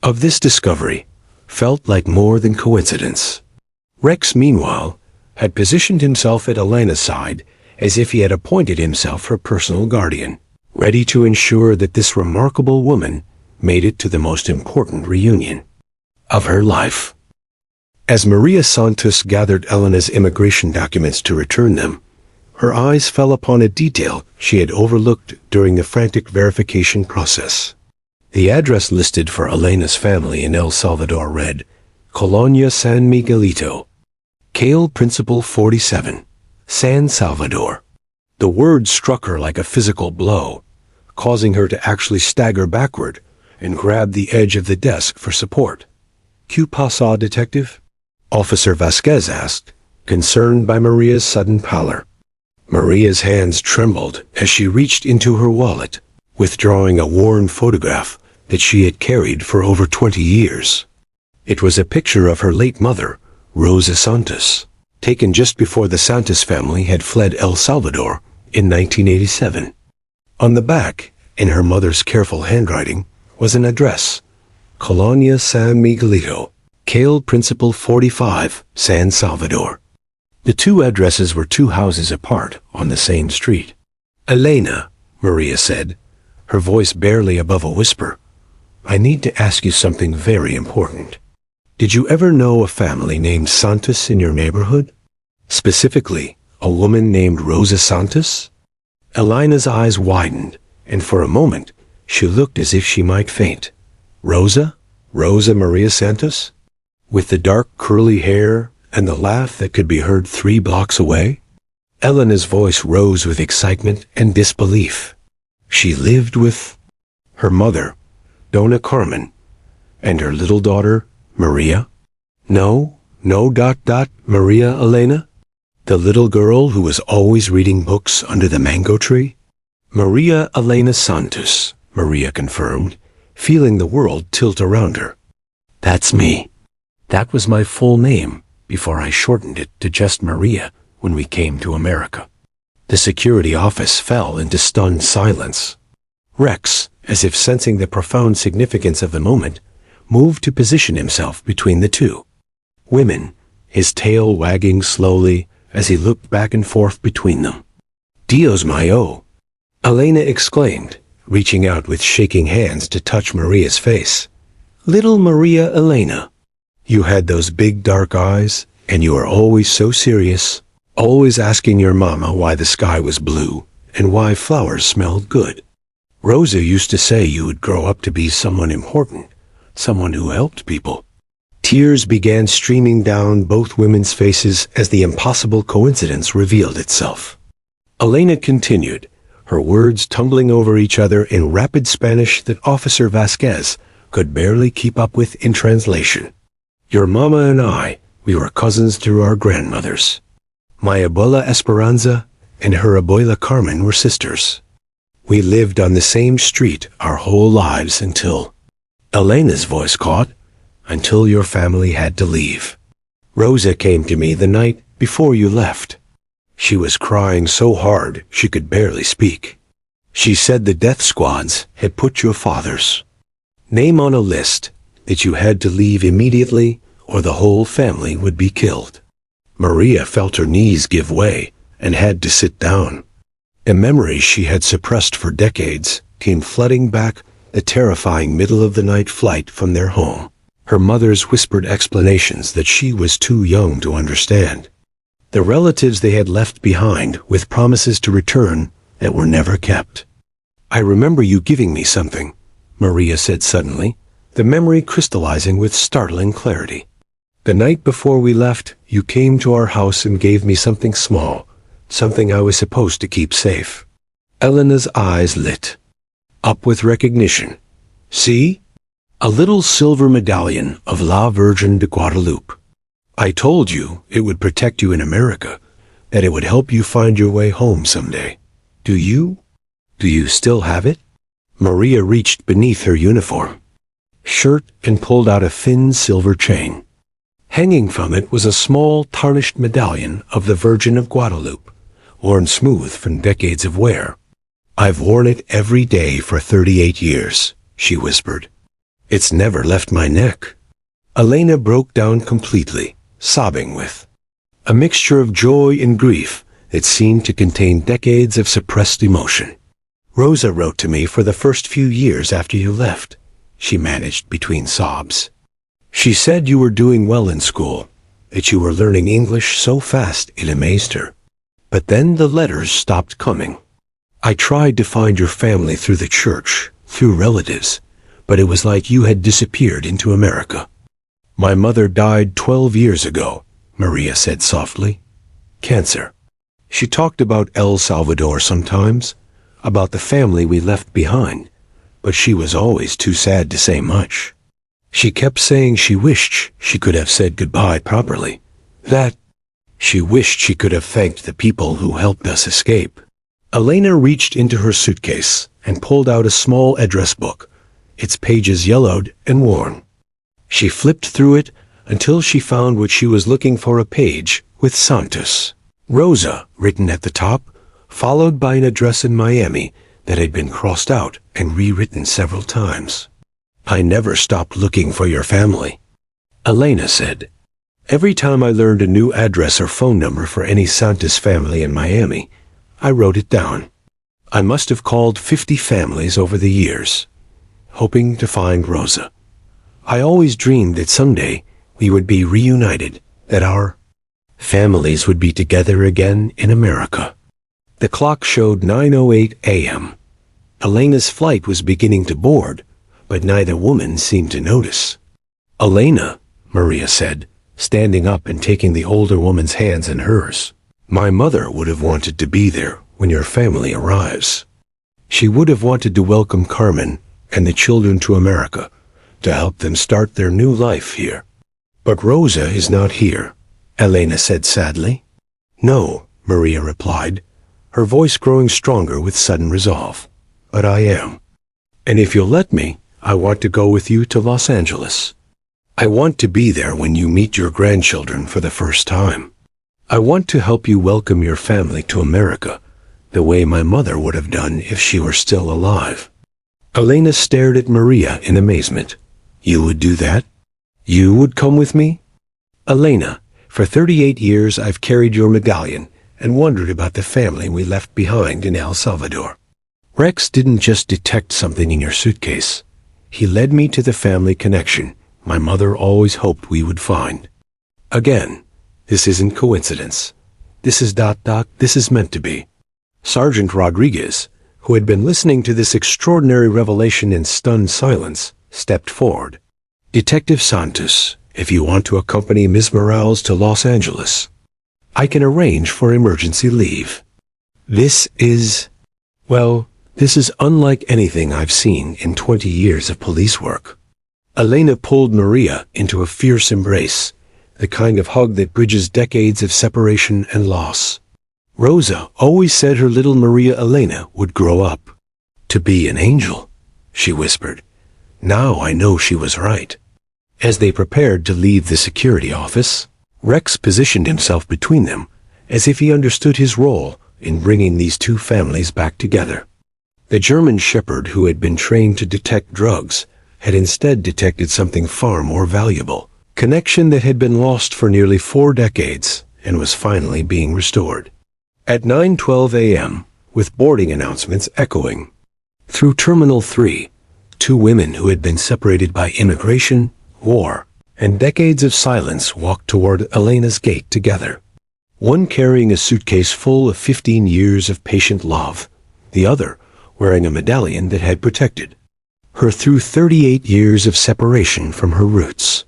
of this discovery, felt like more than coincidence. Rex, meanwhile, had positioned himself at Elena's side as if he had appointed himself her personal guardian, ready to ensure that this remarkable woman made it to the most important reunion of her life. As Maria Santos gathered Elena's immigration documents to return them, her eyes fell upon a detail she had overlooked during the frantic verification process. The address listed for Elena's family in El Salvador read, Colonia San Miguelito, Cale Principal 47, San Salvador. The word struck her like a physical blow, causing her to actually stagger backward and grab the edge of the desk for support. "Que pasa, detective?" Officer Vasquez asked, concerned by Maria's sudden pallor. Maria's hands trembled as she reached into her wallet, withdrawing a worn photograph that she had carried for over 20 years. It was a picture of her late mother, Rosa Santos, taken just before the Santos family had fled El Salvador in 1987. On the back, in her mother's careful handwriting, was an address, Colonia San Miguelito, Cale Principal 45, San Salvador. The two addresses were 2 houses apart on the same street. "Elena," Maria said, her voice barely above a whisper, "I need to ask you something very important. Did you ever know a family named Santos in your neighborhood? Specifically, a woman named Rosa Santos?" Elena's eyes widened, and for a moment, she looked as if she might faint. "Rosa? Rosa Maria Santos? With the dark curly hair and the laugh that could be heard 3 blocks away?" Elena's voice rose with excitement and disbelief. She lived with her mother, Dona Carmen, and her little daughter, Maria? No, Maria Elena? The little girl who was always reading books under the mango tree? Maria Elena Santos, Maria confirmed, feeling the world tilt around her. That's me. That was my full name before I shortened it to just Maria when we came to America. The security office fell into stunned silence. Rex, as if sensing the profound significance of the moment, moved to position himself between the two women, his tail wagging slowly as he looked back and forth between them. Dios mío! Elena exclaimed, reaching out with shaking hands to touch Maria's face. Little Maria Elena, you had those big dark eyes, and you were always so serious, always asking your mama why the sky was blue and why flowers smelled good. Rosa used to say you would grow up to be someone important, someone who helped people. Tears began streaming down both women's faces as the impossible coincidence revealed itself. Elena continued, her words tumbling over each other in rapid Spanish that Officer Vasquez could barely keep up with in translation. Your mama and I, we were cousins through our grandmothers. My abuela Esperanza and her abuela Carmen were sisters. We lived on the same street our whole lives until... Elena's voice caught. Until your family had to leave. Rosa came to me the night before you left. She was crying so hard she could barely speak. She said the death squads had put your father's name on a list that you had to leave immediately or the whole family would be killed. Maria felt her knees give way and had to sit down. A memory she had suppressed for decades came flooding back, the terrifying middle-of-the-night flight from their home. Her mother's whispered explanations that she was too young to understand. The relatives they had left behind with promises to return that were never kept. I remember you giving me something, Maria said suddenly, the memory crystallizing with startling clarity. The night before we left, you came to our house and gave me something small, something I was supposed to keep safe. Elena's eyes lit up with recognition. See? A little silver medallion of La Virgen de Guadalupe. I told you it would protect you in America, that it would help you find your way home someday. Do you? Do you still have it? Maria reached beneath her uniform shirt and pulled out a thin silver chain. Hanging from it was a small tarnished medallion of the Virgin of Guadalupe, worn smooth from decades of wear. I've worn it every day for 38 years, she whispered. It's never left my neck. Elena broke down completely, sobbing with a mixture of joy and grief that seemed to contain decades of suppressed emotion. Rosa wrote to me for the first few years after you left, she managed between sobs. She said you were doing well in school, that you were learning English so fast it amazed her. But then the letters stopped coming. I tried to find your family through the church, through relatives, but it was like you had disappeared into America. My mother died 12 years ago, Maria said softly. Cancer. She talked about El Salvador sometimes, about the family we left behind, but she was always too sad to say much. She kept saying she wished she could have said goodbye properly, that she wished she could have thanked the people who helped us escape. Elena reached into her suitcase and pulled out a small address book, its pages yellowed and worn. She flipped through it until she found what she was looking for, a page with Santos, Rosa written at the top, followed by an address in Miami that had been crossed out and rewritten several times. I never stopped looking for your family, Elena said. Every time I learned a new address or phone number for any Santos family in Miami, I wrote it down. I must have called 50 families over the years, hoping to find Rosa. I always dreamed that someday we would be reunited, that our families would be together again in America. The clock showed 9:08 a.m. Elena's flight was beginning to board, but neither woman seemed to notice. Elena, Maria said, standing up and taking the older woman's hands in hers. My mother would have wanted to be there when your family arrives. She would have wanted to welcome Carmen and the children to America, to help them start their new life here. But Rosa is not here, Elena said sadly. "No," Maria replied, her voice growing stronger with sudden resolve. "But I am. And if you'll let me, I want to go with you to Los Angeles. I want to be there when you meet your grandchildren for the first time. I want to help you welcome your family to America, the way my mother would have done if she were still alive." Elena stared at Maria in amazement. "You would do that? You would come with me?" "Elena, for 38 years I've carried your medallion and wondered about the family we left behind in El Salvador. Rex didn't just detect something in your suitcase. He led me to the family connection my mother always hoped we would find. Again, this isn't coincidence. This is meant to be." Sergeant Rodriguez, who had been listening to this extraordinary revelation in stunned silence, stepped forward. "Detective Santos, if you want to accompany Ms. Morales to Los Angeles, I can arrange for emergency leave. This is unlike anything I've seen in 20 years of police work." Elena pulled Maria into a fierce embrace, the kind of hug that bridges decades of separation and loss. "Rosa always said her little Maria Elena would grow up to be an angel," she whispered. "Now I know she was right." As they prepared to leave the security office, Rex positioned himself between them, as if he understood his role in bringing these two families back together. The German shepherd who had been trained to detect drugs had instead detected something far more valuable, connection that had been lost for nearly 4 decades and was finally being restored. At 9:12 a.m., with boarding announcements echoing through Terminal 3, 2 women who had been separated by immigration, war, and decades of silence walked toward Elena's gate together. One carrying a suitcase full of 15 years of patient love, the other wearing a medallion that had protected her through 38 years of separation from her roots.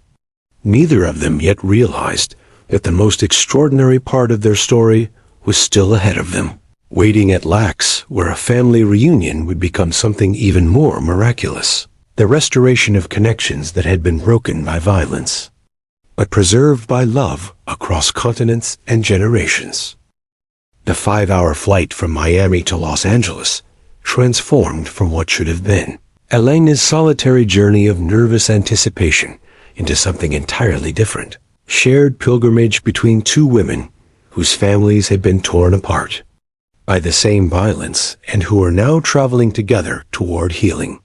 Neither of them yet realized that the most extraordinary part of their story was still ahead of them, waiting at Lax, where a family reunion would become something even more miraculous, the restoration of connections that had been broken by violence, but preserved by love across continents and generations. The 5-hour flight from Miami to Los Angeles transformed from what should have been Elena's solitary journey of nervous anticipation into something entirely different. Shared pilgrimage between 2 women whose families had been torn apart by the same violence and who were now traveling together toward healing.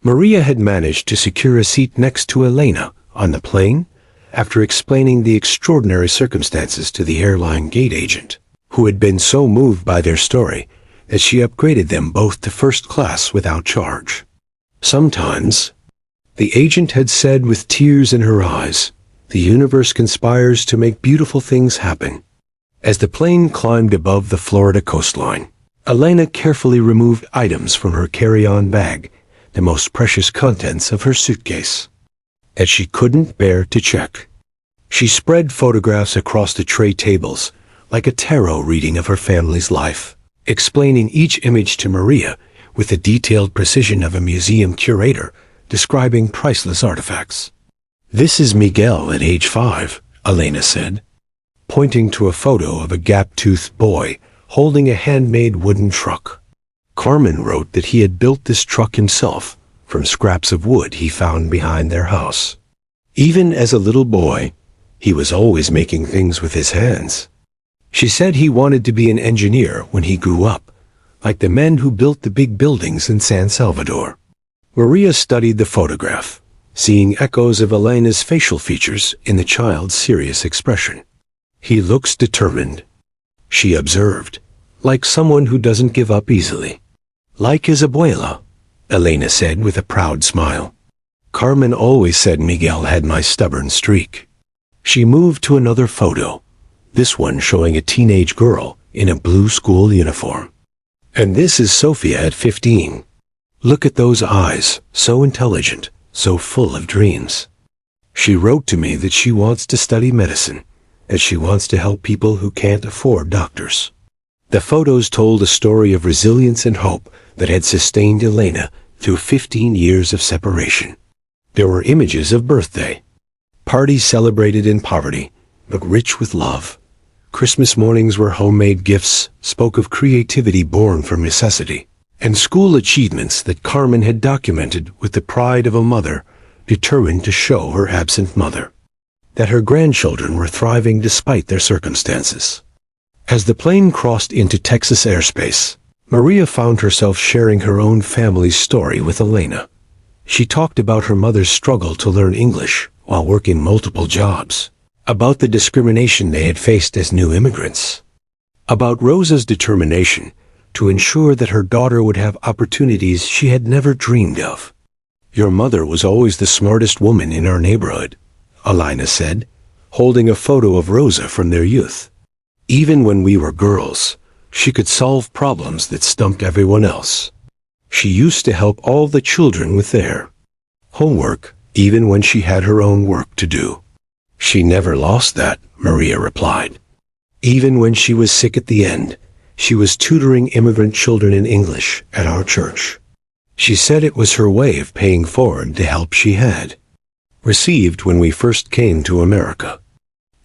Maria had managed to secure a seat next to Elena on the plane after explaining the extraordinary circumstances to the airline gate agent, who had been so moved by their story that she upgraded them both to first class without charge. "Sometimes," the agent had said with tears in her eyes, "the universe conspires to make beautiful things happen." As the plane climbed above the Florida coastline, Elena carefully removed items from her carry-on bag, the most precious contents of her suitcase, that she couldn't bear to check. She spread photographs across the tray tables, like a tarot reading of her family's life, explaining each image to Maria with the detailed precision of a museum curator describing priceless artifacts. "This is Miguel at age 5, Elena said, pointing to a photo of a gap-toothed boy holding a handmade wooden truck. Carmen wrote that he had built this truck himself from scraps of wood he found behind their house. Even as a little boy, he was always making things with his hands. She said he wanted to be an engineer when he grew up, like the men who built the big buildings in San Salvador." Maria studied the photograph, seeing echoes of Elena's facial features in the child's serious expression. "He looks determined," she observed, "like someone who doesn't give up easily." "Like his abuela," Elena said with a proud smile. "Carmen always said Miguel had my stubborn streak." She moved to another photo, this one showing a teenage girl in a blue school uniform. "And this is Sophia at 15. Look at those eyes, so intelligent, so full of dreams. She wrote to me that she wants to study medicine, that she wants to help people who can't afford doctors." The photos told a story of resilience and hope that had sustained Elena through 15 years of separation. There were images of birthday parties celebrated in poverty, but rich with love, Christmas mornings where homemade gifts spoke of creativity born from necessity, and school achievements that Carmen had documented with the pride of a mother determined to show her absent mother that her grandchildren were thriving despite their circumstances. As the plane crossed into Texas airspace, Maria found herself sharing her own family's story with Elena. She talked about her mother's struggle to learn English while working multiple jobs, about the discrimination they had faced as new immigrants, about Rosa's determination to ensure that her daughter would have opportunities she had never dreamed of. "Your mother was always the smartest woman in our neighborhood," Elena said, holding a photo of Rosa from their youth. "Even when we were girls, she could solve problems that stumped everyone else. She used to help all the children with their homework, even when she had her own work to do." "She never lost that," Maria replied. "Even when she was sick at the end, she was tutoring immigrant children in English at our church. She said it was her way of paying forward the help she had received when we first came to America."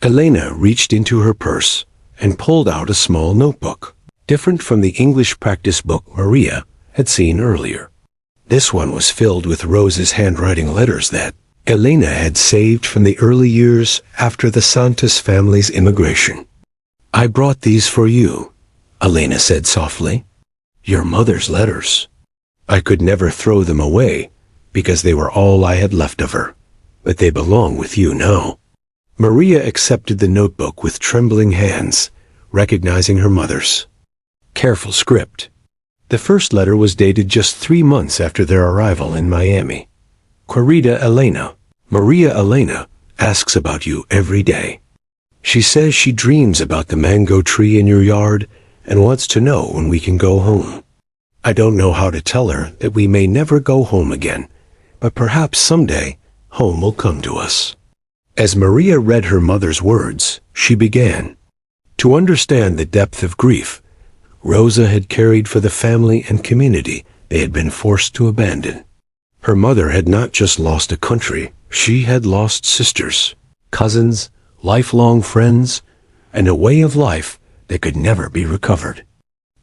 Elena reached into her purse and pulled out a small notebook, different from the English practice book Maria had seen earlier. This one was filled with Rosa's handwriting letters that Elena had saved from the early years after the Santos family's immigration. "I brought these for you," Elena said softly. "Your mother's letters. I could never throw them away because they were all I had left of her, but they belong with you now." Maria accepted the notebook with trembling hands, recognizing her mother's careful script. The first letter was dated just 3 months after their arrival in Miami. "Querida Elena, Maria Elena asks about you every day. She says she dreams about the mango tree in your yard and wants to know when we can go home. I don't know how to tell her that we may never go home again, but perhaps someday home will come to us." As Maria read her mother's words, she began to understand the depth of grief Rosa had carried for the family and community they had been forced to abandon. Her mother had not just lost a country, she had lost sisters, cousins, lifelong friends, and a way of life that could never be recovered.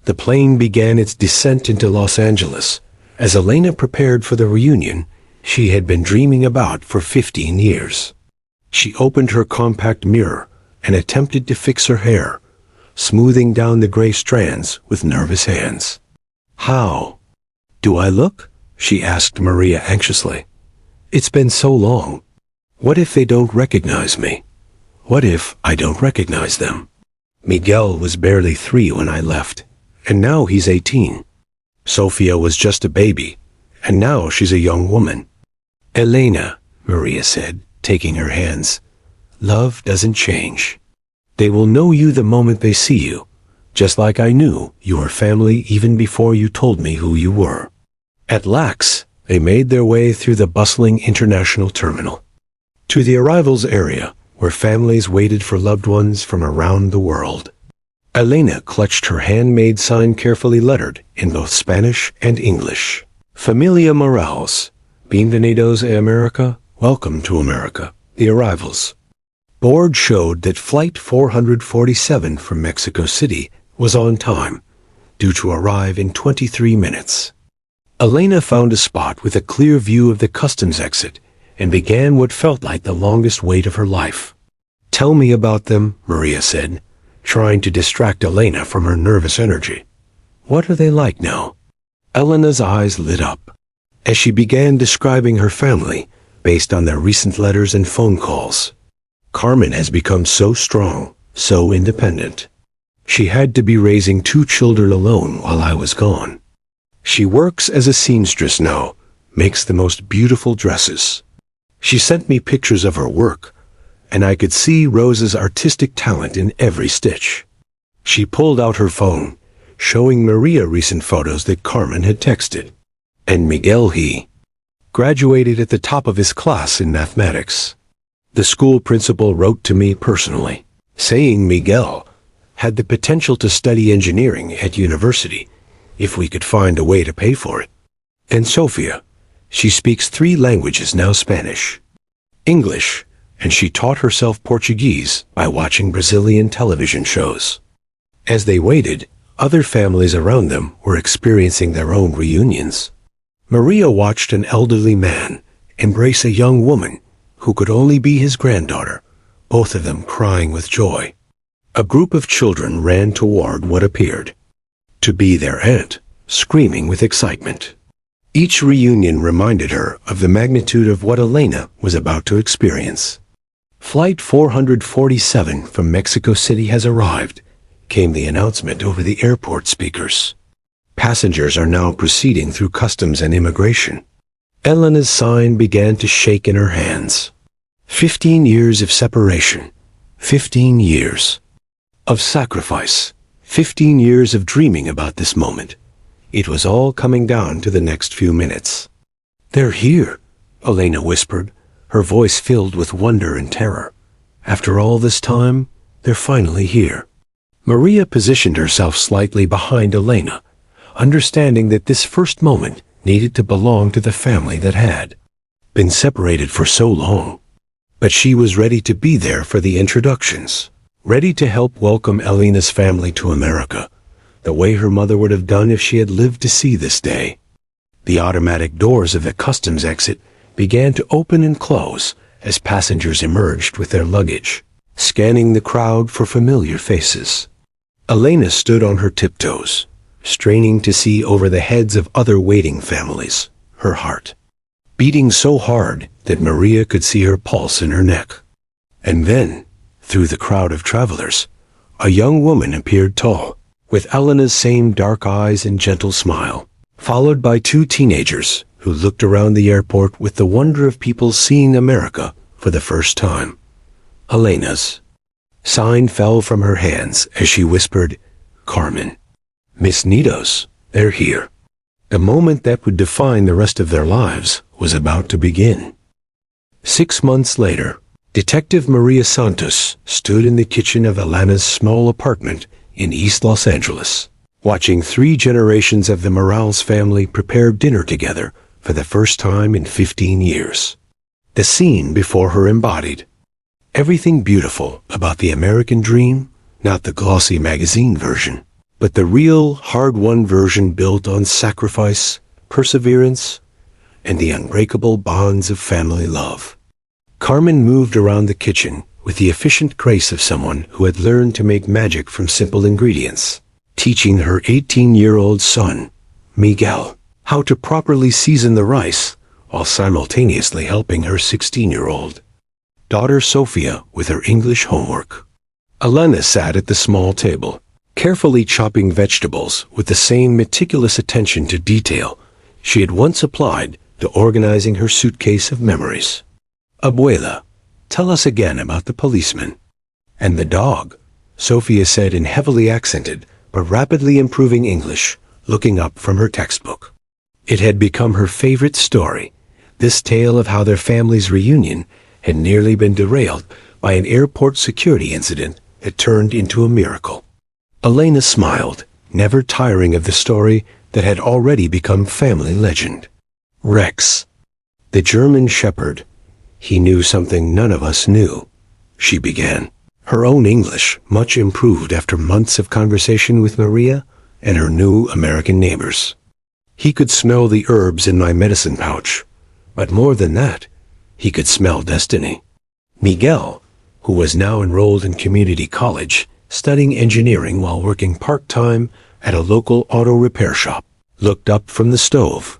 The plane began its descent into Los Angeles as Elena prepared for the reunion she had been dreaming about for 15 years. She opened her compact mirror and attempted to fix her hair, smoothing down the gray strands with nervous hands. "How do I look?" she asked Maria anxiously. "It's been so long. What if they don't recognize me? What if I don't recognize them? Miguel was barely 3 when I left, and now he's 18. Sofia was just a baby, and now she's a young woman." "Elena," Maria said, taking her hands, "love doesn't change. They will know you the moment they see you, just like I knew you were family even before you told me who you were." At LAX, they made their way through the bustling international terminal to the arrivals area where families waited for loved ones from around the world. Elena clutched her handmade sign carefully lettered in both Spanish and English. "Familia Morales, bienvenidos a America, welcome to America." The arrivals board showed that Flight 447 from Mexico City was on time, due to arrive in 23 minutes. Elena found a spot with a clear view of the customs exit and began what felt like the longest wait of her life. "Tell me about them," Maria said, trying to distract Elena from her nervous energy. "What are they like now?" Elena's eyes lit up as she began describing her family based on their recent letters and phone calls. "Carmen has become so strong, so independent. She had to be raising 2 children alone while I was gone. She works as a seamstress now, makes the most beautiful dresses. She sent me pictures of her work, and I could see Rosa's artistic talent in every stitch." She pulled out her phone, showing Maria recent photos that Carmen had texted. "And Miguel, he graduated at the top of his class in mathematics. The school principal wrote to me personally, saying Miguel had the potential to study engineering at university if we could find a way to pay for it. And Sofia, she speaks 3 languages now: Spanish, English, and she taught herself Portuguese by watching Brazilian television shows. As they waited, other families around them were experiencing their own reunions. Maria watched an elderly man embrace a young woman who could only be his granddaughter, both of them crying with joy. A group of children ran toward what appeared to be their aunt, screaming with excitement. Each reunion reminded her of the magnitude of what Elena was about to experience. Flight 447 from Mexico City has arrived, came the announcement over the airport speakers. Passengers are now proceeding through customs and immigration. Elena's sign began to shake in her hands. 15 years of separation. 15 years of sacrifice. 15 years of dreaming about this moment. It was all coming down to the next few minutes. "They're here," Elena whispered, her voice filled with wonder and terror. "After all this time, they're finally here." Maria positioned herself slightly behind Elena, understanding that this first moment needed to belong to the family that had been separated for so long. But she was ready to be there for the introductions, ready to help welcome Elena's family to America, the way her mother would have done if she had lived to see this day. The automatic doors of the customs exit began to open and close as passengers emerged with their luggage, scanning the crowd for familiar faces. Elena stood on her tiptoes, straining to see over the heads of other waiting families, her heart beating so hard that Maria could see her pulse in her neck. And then, through the crowd of travelers, a young woman appeared tall, with Elena's same dark eyes and gentle smile, followed by two teenagers who looked around the airport with the wonder of people seeing America for the first time. Elena's sign fell from her hands as she whispered, "Carmen, Miss Nidos, they're here." The moment that would define the rest of their lives was about to begin. 6 months later, Detective Maria Santos stood in the kitchen of Elena's small apartment in East Los Angeles, watching 3 generations of the Morales family prepare dinner together for the first time in 15 years. The scene before her embodied everything beautiful about the American dream, not the glossy magazine version, but the real, hard-won version built on sacrifice, perseverance, and the unbreakable bonds of family love. Carmen moved around the kitchen with the efficient grace of someone who had learned to make magic from simple ingredients, teaching her 18-year-old son, Miguel, how to properly season the rice, while simultaneously helping her 16-year-old daughter Sofia with her English homework. Elena sat at the small table, carefully chopping vegetables with the same meticulous attention to detail she had once applied to organizing her suitcase of memories. "Abuela, tell us again about the policeman and the dog," Sofia said in heavily accented but rapidly improving English, looking up from her textbook. It had become her favorite story, this tale of how their family's reunion had nearly been derailed by an airport security incident that turned into a miracle. Elena smiled, never tiring of the story that had already become family legend. "Rex, the German shepherd, he knew something none of us knew," she began, her own English much improved after months of conversation with Maria and her new American neighbors. "He could smell the herbs in my medicine pouch, but more than that, he could smell destiny." Miguel, who was now enrolled in community college, studying engineering while working part-time at a local auto repair shop, looked up from the stove.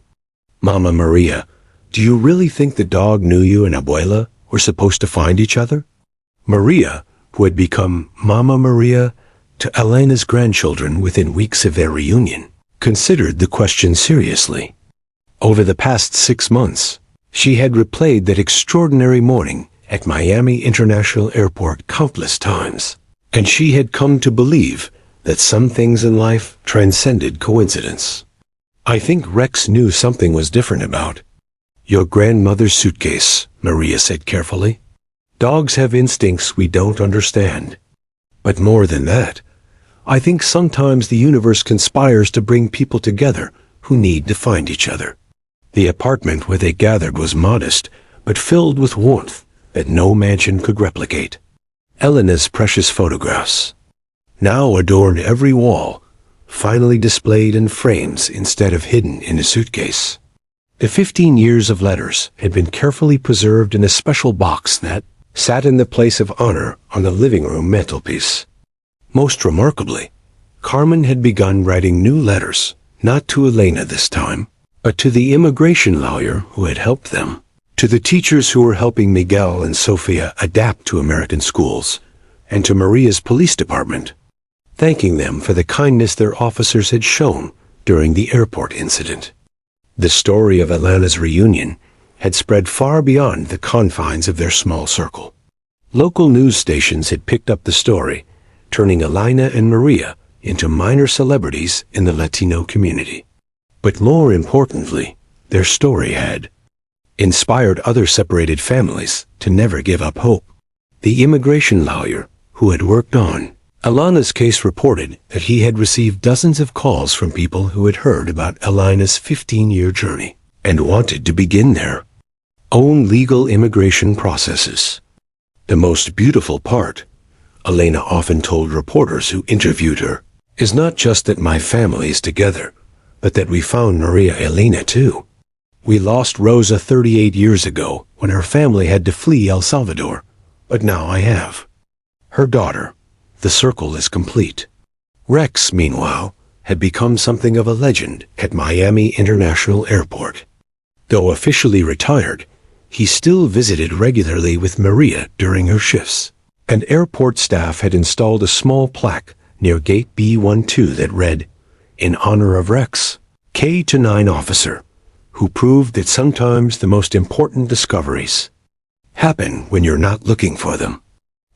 "Mama Maria, do you really think the dog knew you and Abuela were supposed to find each other?" Maria, who had become Mama Maria to Elena's grandchildren within weeks of their reunion, considered the question seriously. Over the past 6 months, she had replayed that extraordinary morning at Miami International Airport countless times, and she had come to believe that some things in life transcended coincidence. "I think Rex knew something was different about your grandmother's suitcase," Maria said carefully. "Dogs have instincts we don't understand. But more than that, I think sometimes the universe conspires to bring people together who need to find each other." The apartment where they gathered was modest, but filled with warmth that no mansion could replicate. Elena's precious photographs, now adorned every wall, finally displayed in frames instead of hidden in a suitcase. The 15 years of letters had been carefully preserved in a special box that sat in the place of honor on the living room mantelpiece. Most remarkably, Carmen had begun writing new letters, not to Elena this time, but to the immigration lawyer who had helped them, to the teachers who were helping Miguel and Sofia adapt to American schools, and to Maria's police department, thanking them for the kindness their officers had shown during the airport incident. The story of Elena's reunion had spread far beyond the confines of their small circle. Local news stations had picked up the story, turning Elena and Maria into minor celebrities in the Latino community. But more importantly, their story had inspired other separated families to never give up hope. The immigration lawyer who had worked on Elena's case reported that he had received dozens of calls from people who had heard about Elena's 15-year journey and wanted to begin their own legal immigration processes. The most beautiful part, Elena often told reporters who interviewed her, is not just that my family is together, but that we found Maria Elena too. We lost Rosa 38 years ago when her family had to flee El Salvador, but now I have her daughter. The circle is complete. Rex, meanwhile, had become something of a legend at Miami International Airport. Though officially retired, he still visited regularly with Maria during her shifts, and airport staff had installed a small plaque near Gate B12 that read, "In honor of Rex, K-9 officer, who proved that sometimes the most important discoveries happen when you're not looking for them."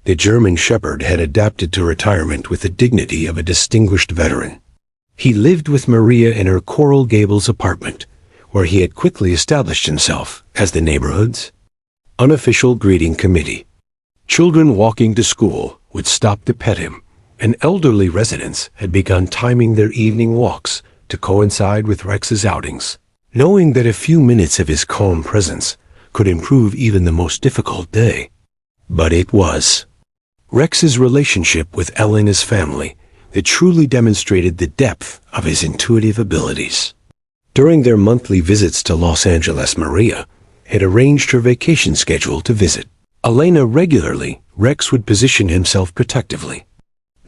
The German Shepherd had adapted to retirement with the dignity of a distinguished veteran. He lived with Maria in her Coral Gables apartment, where he had quickly established himself as the neighborhood's unofficial greeting committee. Children walking to school would stop to pet him, and elderly residents had begun timing their evening walks to coincide with Rex's outings, knowing that a few minutes of his calm presence could improve even the most difficult day. But it was Rex's relationship with Elena's family that truly demonstrated the depth of his intuitive abilities. During their monthly visits to Los Angeles, Maria had arranged her vacation schedule to visit Elena regularly. Rex would position himself protectively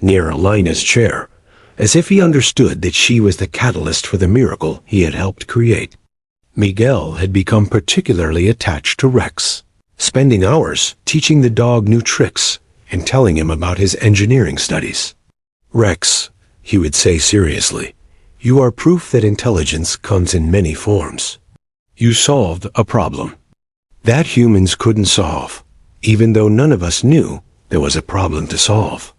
near Elena's chair, as if he understood that she was the catalyst for the miracle he had helped create. Miguel had become particularly attached to Rex, spending hours teaching the dog new tricks and telling him about his engineering studies. "Rex," he would say seriously, "you are proof that intelligence comes in many forms. You solved a problem that humans couldn't solve, even though none of us knew there was a problem to solve."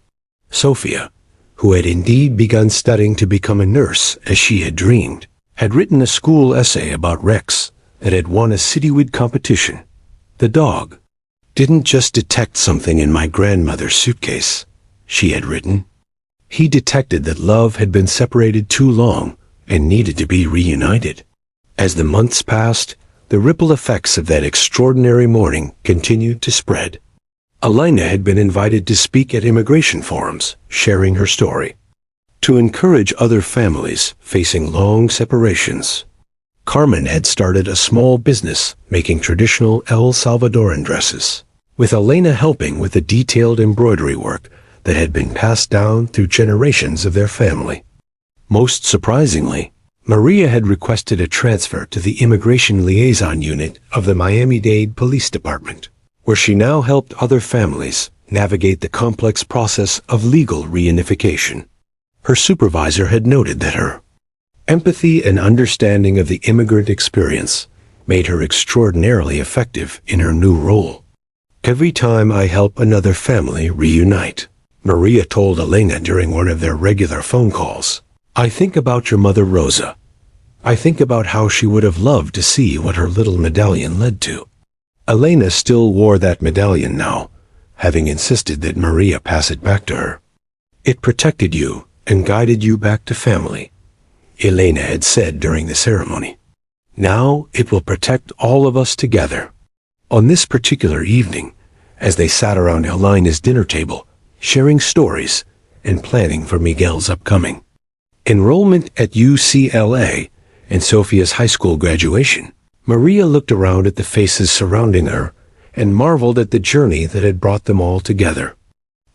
Sofia, who had indeed begun studying to become a nurse as she had dreamed, had written a school essay about Rex that had won a citywide competition. "The dog didn't just detect something in my grandmother's suitcase," she had written. "He detected that love had been separated too long and needed to be reunited." As the months passed, the ripple effects of that extraordinary morning continued to spread. Elena had been invited to speak at immigration forums, sharing her story, to encourage other families facing long separations. Carmen had started a small business making traditional El Salvadoran dresses, with Elena helping with the detailed embroidery work that had been passed down through generations of their family. Most surprisingly, Maria had requested a transfer to the Immigration Liaison Unit of the Miami-Dade Police Department, where she now helped other families navigate the complex process of legal reunification. Her supervisor had noted that her empathy and understanding of the immigrant experience made her extraordinarily effective in her new role. "Every time I help another family reunite," Maria told Elena during one of their regular phone calls, "I think about your mother Rosa. I think about how she would have loved to see what her little medallion led to." Elena still wore that medallion now, having insisted that Maria pass it back to her. "It protected you and guided you back to family," Elena had said during the ceremony. "Now it will protect all of us together." On this particular evening, as they sat around Elena's dinner table, sharing stories and planning for Miguel's upcoming enrollment at UCLA and Sophia's high school graduation. Maria looked around at the faces surrounding her and marveled at the journey that had brought them all together.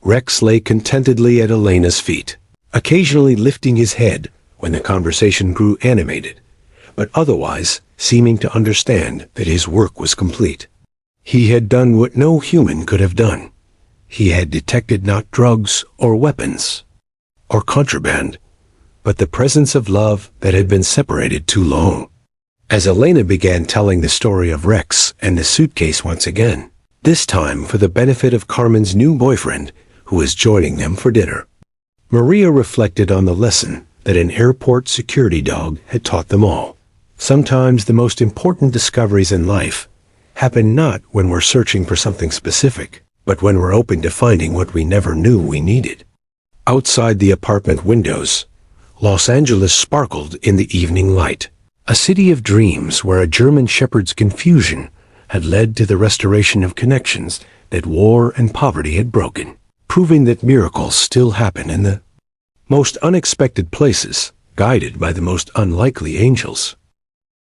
Rex lay contentedly at Elena's feet, occasionally lifting his head when the conversation grew animated, but otherwise seeming to understand that his work was complete. He had done what no human could have done. He had detected not drugs or weapons or contraband, but the presence of love that had been separated too long. As Elena began telling the story of Rex and the suitcase once again, this time for the benefit of Carmen's new boyfriend, who was joining them for dinner, Maria reflected on the lesson that an airport security dog had taught them all. Sometimes the most important discoveries in life happen not when we're searching for something specific, but when we're open to finding what we never knew we needed. Outside the apartment windows, Los Angeles sparkled in the evening light, a city of dreams where a German shepherd's confusion had led to the restoration of connections that war and poverty had broken, proving that miracles still happen in the most unexpected places, guided by the most unlikely angels.